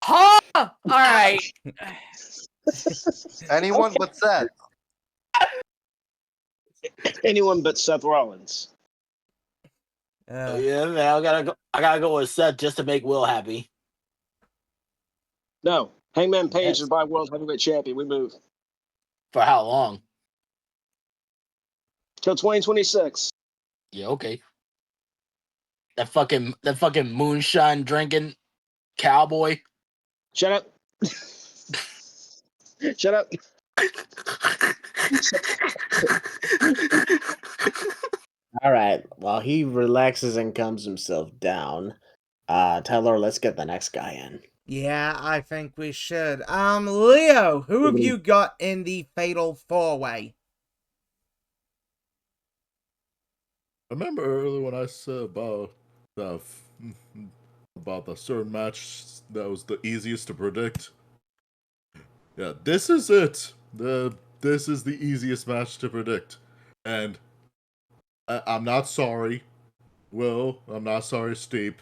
Huh? All right. Anyone but Seth. anyone but Seth Rollins. Yeah, man. I gotta go with Seth just to make Will happy. No, Hangman Page Yes. is by World Heavyweight Champion. We move For how long? till 2026. Yeah, okay. That fucking moonshine drinking cowboy. Shut up. Shut up. All right. While he relaxes and calms himself down, Tyler, let's get the next guy in. Yeah, I think we should. Leo, who have you got in the Fatal 4-Way? Remember earlier when I said about the certain match that was the easiest to predict? Yeah, this is it. This is the easiest match to predict, and I'm not sorry, Will. I'm not sorry, Steve.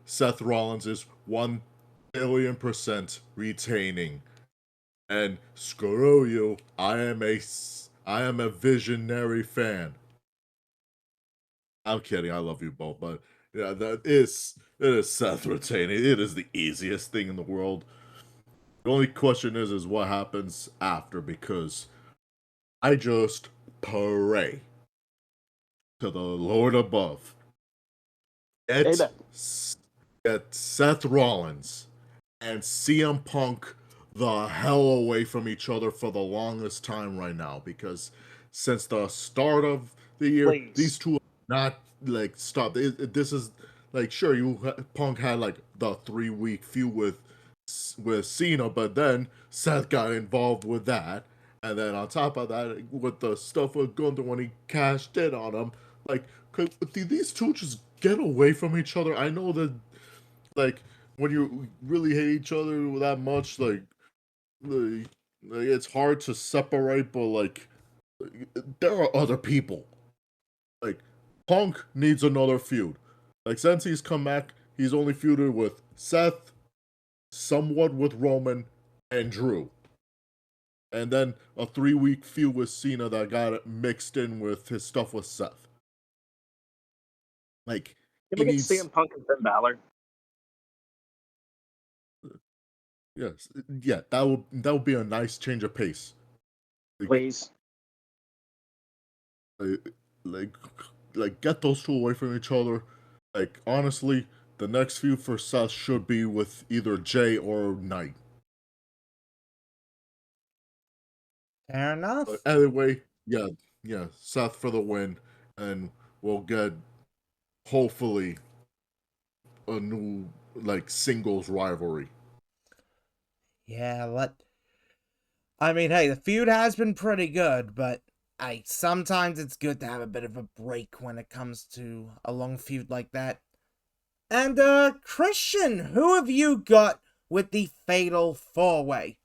Seth Rollins is 1,000,000,000% retaining, and screw you. I am a visionary fan. I'm kidding. I love you both, but yeah, it is Seth retaining. It is the easiest thing in the world. The only question is what happens after, because I just pray to the Lord above. Get Seth Rollins and CM Punk the hell away from each other for the longest time right now, because since the start of the year, Please. these two not like stop. This is like, sure, Punk had like the 3-week feud with Cena, but then Seth got involved with that, and then on top of that, with the stuff with Gunther when he cashed in on him, like, could these two just get away from each other? I know that, like, when you really hate each other that much, like it's hard to separate, but like, there are other people. Like, Punk needs another feud. Like, since he's come back, he's only feuded with Seth, somewhat with Roman, and Drew. And then a 3-week feud with Cena that got mixed in with his stuff with Seth. Like, Can he we get needs... CM Punk and Finn Balor? Yes, yeah, that would be a nice change of pace. Please. Like get those two away from each other. Like, honestly, the next feud for Seth should be with either Jay or Knight. Fair enough. But anyway, yeah, Seth for the win, and we'll get hopefully a new singles rivalry. Yeah, I mean, hey, the feud has been pretty good, but sometimes it's good to have a bit of a break when it comes to a long feud like that. And, Christian, who have you got with the Fatal 4-Way?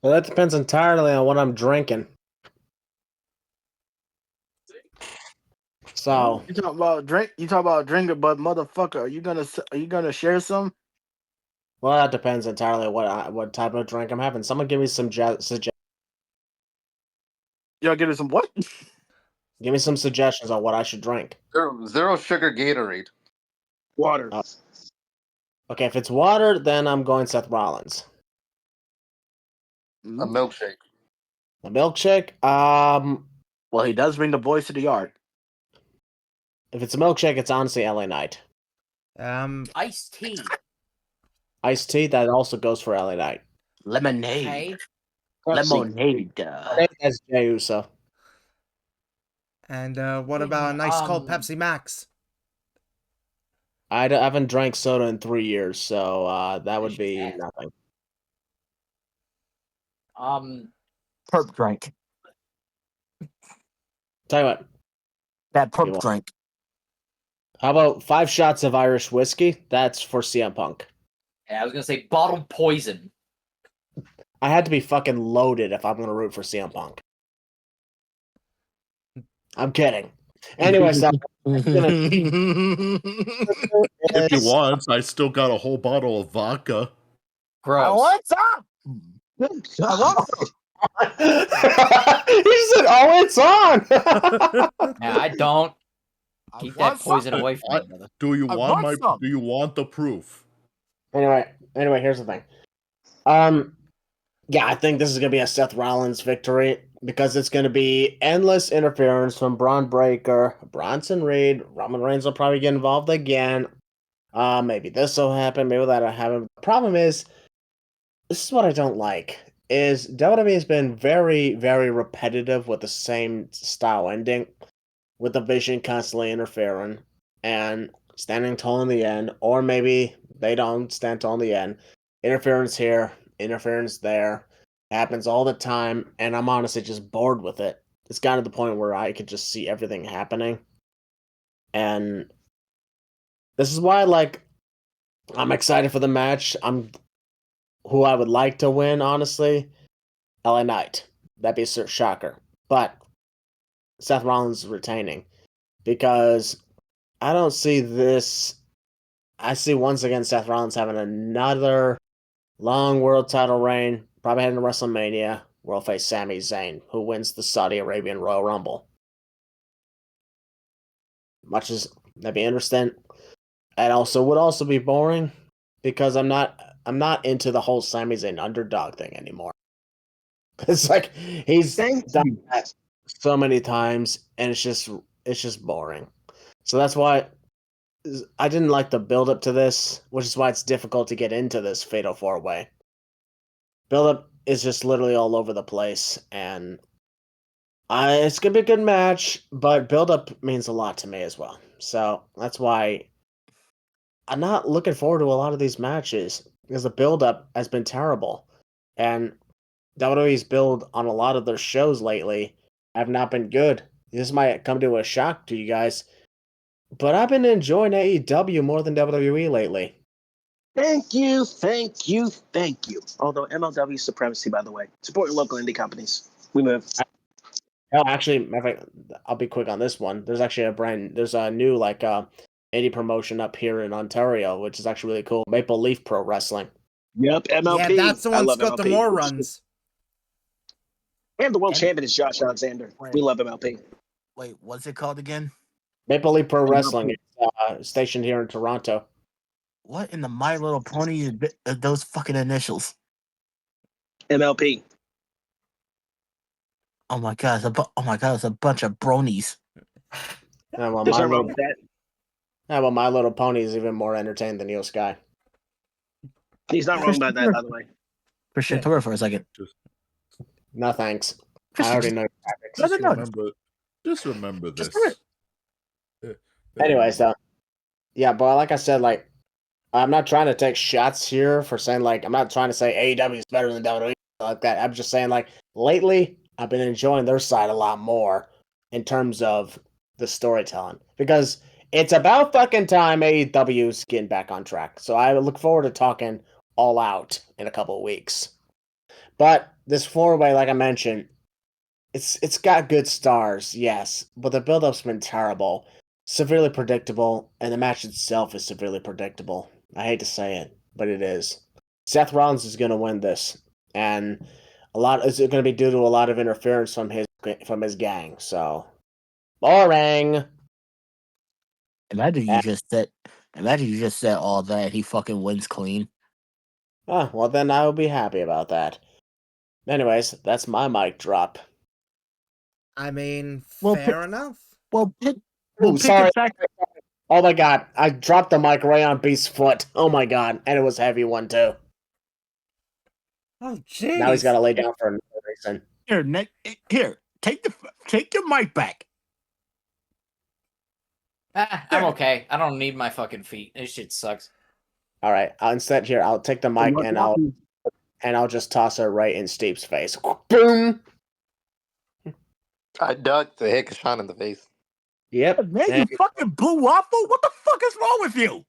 Well, that depends entirely on what I'm drinking. So You talk about drink. You talk about drinking, but motherfucker, are you gonna share some? well, that depends entirely on what type of drink I'm having. Someone give me some suggestions. Y'all give me some what? Give me some suggestions on what I should drink. Zero sugar Gatorade. Water. Okay, if it's water, then I'm going Seth Rollins. A milkshake. A milkshake? Well, he does bring the boys to the yard. If it's a milkshake, it's honestly LA Knight. Iced tea. Iced tea, that also goes for LA Knight. Lemonade. Okay. Lemonade. That's Jey Uso. And, what about a nice cold Pepsi Max? I haven't drank soda in 3 years, so that would be Yeah. nothing. Perp drink. Tell you what, That You perp want- drink. how about 5 shots of Irish whiskey? That's for CM Punk. Yeah, I was gonna say bottled poison. I had to be fucking loaded if I'm going to root for CM Punk. I'm kidding. Anyway, so If you want, I still got a whole bottle of vodka. Gross. What's up? Hello. He said, "Oh, it's on." Yeah, I don't. Keep that poison away from me, brother. Do you I want want some. Do you want the proof? Anyway, here's the thing. Yeah, I think this is gonna be a Seth Rollins victory because it's gonna be endless interference from Braun Breaker, Bronson Reed. Roman Reigns will probably get involved again. Maybe this will happen. Maybe that'll happen. The problem is, this is what I don't like. Is WWE has been very, very repetitive with the same style ending, with the Vision constantly interfering and standing tall in the end, or maybe they don't stand tall in the end. Interference here, interference there, happens all the time, and I'm honestly just bored with it. It's gotten to the point where I could just see everything happening, and this is why, I'm excited for the match. Who I would like to win, honestly, LA Knight. That'd be a shocker, but Seth Rollins retaining because I don't see this. I see once again Seth Rollins having another long world title reign, probably heading to WrestleMania, where he'll face Sami Zayn, who wins the Saudi Arabian Royal Rumble. Much as that'd be interesting, and also would also be boring because I'm not into the whole Sami Zayn underdog thing anymore. It's like he's done that so many times, and it's just boring. So that's why I didn't like the build up to this, which is why it's difficult to get into this Fatal 4-Way. Build up is just literally all over the place, and it's gonna be a good match, but build up means a lot to me as well. So that's why I'm not looking forward to a lot of these matches because the build up has been terrible, and WWE's build on a lot of their shows lately have not been good. This might come to a shock to you guys, but I've been enjoying AEW more than WWE lately. Thank you. Although MLW supremacy, by the way. Support your local indie companies. We move. Oh, actually, matter of fact, I'll be quick on this one. There's actually there's a new indie promotion up here in Ontario, which is actually really cool. Maple Leaf Pro Wrestling. Yep, MLP. Yeah, that's the one I that's love got the MLP. more runs. And the world champion is Josh Alexander. Wait. We love MLP. Wait, what's it called again? Maple Leaf Pro Wrestling, stationed here in Toronto. What in the My Little Pony are those fucking initials? MLP. Oh my god! It's a bunch of bronies. Yeah, well, There's nothing wrong with that. My Little Pony is even more entertained than Io Sky. He's not wrong about that, by the way. Christian, Yeah. talk for a second. No thanks. Just- I already know your tactics. No, no, no. Just remember Just this. Anyways, though, yeah, but like I said, like I'm not trying to take shots here for saying like I'm not trying to say AEW is better than WWE like that. I'm just saying like lately I've been enjoying their side a lot more in terms of the storytelling because it's about fucking time AEW's getting back on track. So I look forward to talking all out in a couple of weeks. But this four-way, like I mentioned, it's got good stars, yes, but the build-up's been terrible, severely predictable, and the match itself is severely predictable. I hate to say it, but it is. Seth Rollins is going to win this, and it's going to be due to a lot of interference from his gang. So boring. Imagine you just said all that. He fucking wins clean. Oh, well, then I will be happy about that. Anyways, that's my mic drop. I mean, Well, fair enough. Well, Ooh, sorry. Oh my god, I dropped the mic right on Beast's foot. Oh my god, and it was a heavy one too. Oh, jeez. Now he's got to lay down for another reason. Here, Nick. Here, take your mic back. I'm okay. I don't need my fucking feet. This shit sucks. All right, instead here, I'll take the mic and I'll just toss her right in Steve's face. Boom. I ducked to hit Kashan in the face. Yep. Man, you fucking blue waffle. What the fuck is wrong with you?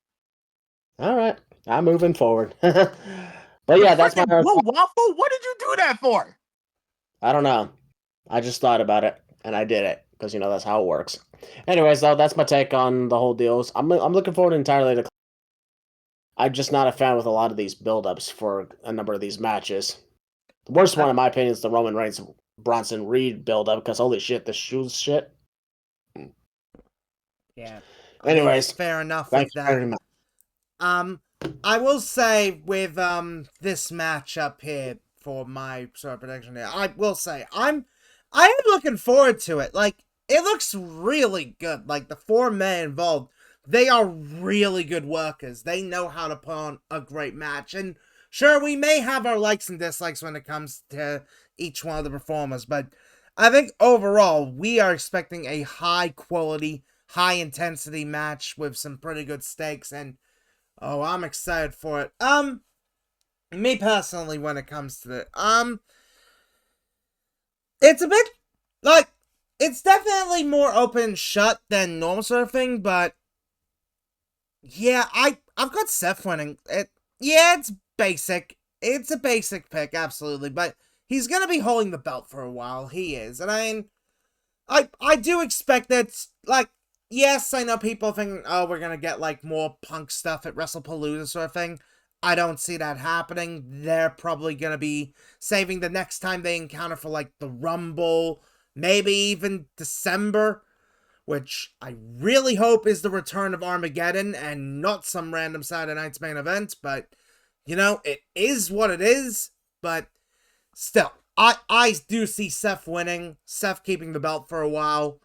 All right, I'm moving forward. But yeah, that's my blue waffle. What did you do that for? I don't know. I just thought about it and I did it because that's how it works. Anyways, though, that's my take on the whole deals. I'm looking forward entirely to. I'm just not a fan with a lot of these build-ups for a number of these matches. The worst one, in my opinion, is the Roman Reigns Bronson Reed build-up because holy shit, the shoes shit. Yeah. Anyways, fair enough thank with you that. very much. I will say with this matchup here for my sort of prediction here, I will say I am looking forward to it. Like, it looks really good. Like, the four men involved, they are really good workers. They know how to put on a great match. And sure, we may have our likes and dislikes when it comes to each one of the performers, but I think overall we are expecting a high quality, high intensity match with some pretty good stakes, and oh, I'm excited for it. Me personally, when it comes to it, it's a bit like it's definitely more open and shut than normal surfing, but yeah, I've got Seth winning. It's basic. It's a basic pick, absolutely, but he's gonna be holding the belt for a while. He is, and I mean, I do expect that. Like, yes, I know people thinking, oh, we're gonna get like more Punk stuff at WrestlePalooza sort of thing. I don't see that happening. They're probably gonna be saving the next time they encounter for like the Rumble, maybe even December, which I really hope is the return of Armageddon and not some random Saturday night's main event, but it is what it is. But still, I do see Seth winning, Seth keeping the belt for a while.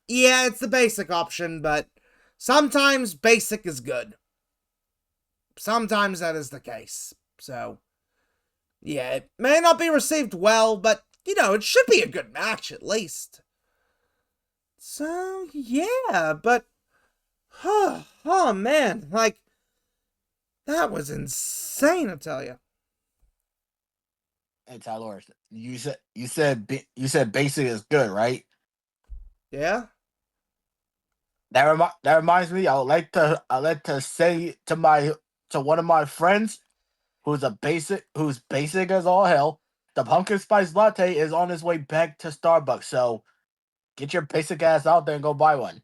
Yeah, it's the basic option, but sometimes basic is good. Sometimes that is the case. So, yeah, it may not be received well, but, it should be a good match at least. So, yeah, but, oh man, like, that was insane, I tell you. Hey, Tyler, you said basic is good, right? Yeah? That reminds me. I would like to say to one of my friends who's basic as all hell. The pumpkin spice latte is on his way back to Starbucks. So get your basic ass out there and go buy one.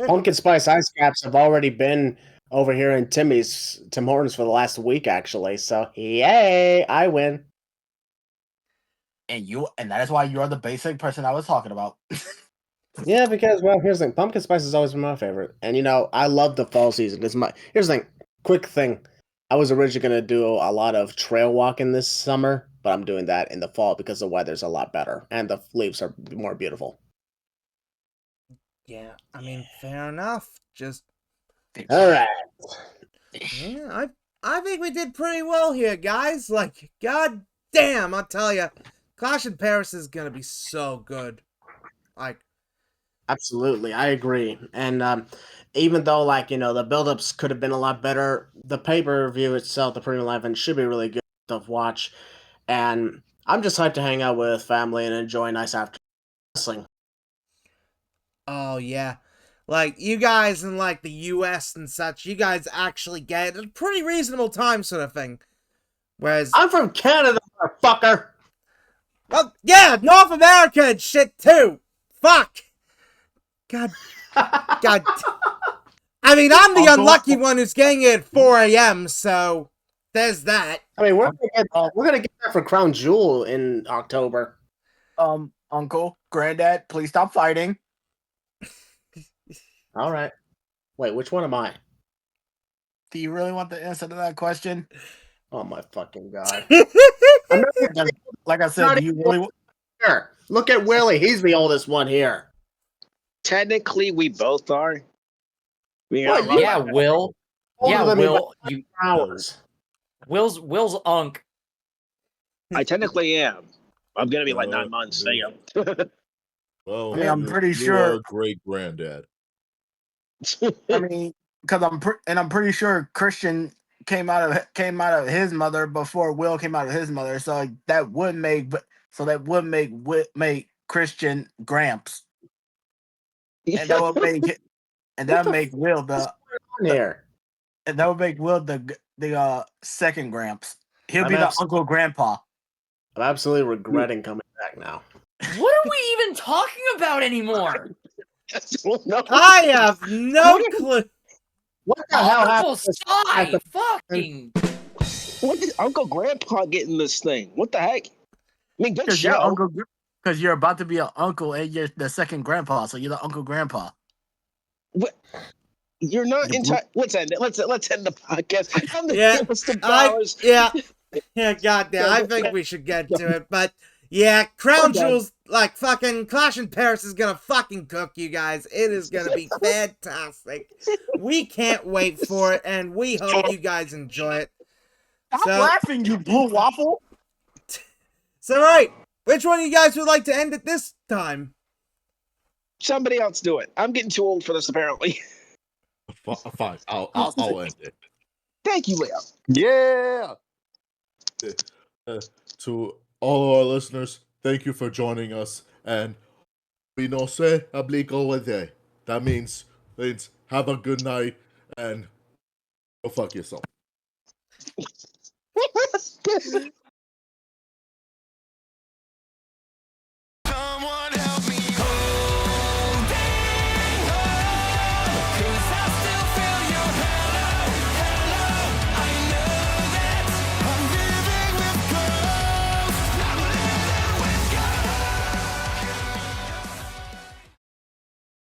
Pumpkin spice ice caps have already been over here in Tim Hortons for the last week, actually. So yay, I win. And that is why you're the basic person I was talking about. Yeah, because here's the thing: pumpkin spice has always been my favorite, and I love the fall season. Here's the thing: quick thing. I was originally gonna do a lot of trail walking this summer, but I'm doing that in the fall because the weather's a lot better and the leaves are more beautiful. Yeah, I mean, fair enough. Just all right. Yeah, I think we did pretty well here, guys. Like, god damn, I'll tell you, Clash in Paris is gonna be so good. Like, Absolutely, I agree. And even though, like, you know, the build-ups could have been a lot better, the pay-per-view itself, the premium live event, should be really good to watch. And I'm just hyped to hang out with family and enjoy a nice after wrestling. oh yeah. Like, you guys in, like, the US and such, you guys actually get a pretty reasonable time sort of thing. Whereas, I'm from Canada, motherfucker! well, yeah, North America and shit too. Fuck. God. God. I mean, I'm the unlucky one who's getting it at 4 a.m., so there's that. I mean, we're gonna get that for Crown Jewel in October. Uncle, Granddad, please stop fighting. All right. Wait, which one am I? Do you really want the answer to that question? Oh my fucking god! Like I said, do you really? Here, look at Willie. He's the oldest one here. Technically, we both are. What? Yeah, Will. Older Yeah, than me Will. by hours. Will's unk. I technically am. I'm gonna be like 9 months. There you go. Well, I mean, I'm pretty you sure- are a great granddad. I mean, because I'm pretty sure Christian came out of his mother before Will came out of his mother, so that would make Christian Gramps, and that would make Will Here. and that would make Will the second Gramps. He'll I'm be the abs- Uncle Grandpa. I'm absolutely regretting coming back now. What are we even talking about anymore? I have no clue. What the hell Uncle happened? Cy, fucking. What did Uncle Grandpa get in this thing? What the heck? I mean, good show. Because you're about to be an uncle and you're the second grandpa, so you're the Uncle Grandpa. What? You're not entitled. Let's end it. Let's end the podcast. I'm the Yeah, Heelest of Bowers. yeah, goddamn. I think we should get to it, but yeah, Crown Jewel's like fucking Clash in Paris is gonna fucking cook, you guys. It is gonna be fantastic. We can't wait for it, and we hope you guys enjoy it. Stop laughing, you blue waffle. So, right, which one of you guys would like to end it this time? Somebody else do it. I'm getting too old for this, apparently. Fine, I'll end it. Thank you, Leo. Yeah. To all our listeners, thank you for joining us, and we no se aplica with. That means have a good night and go fuck yourself.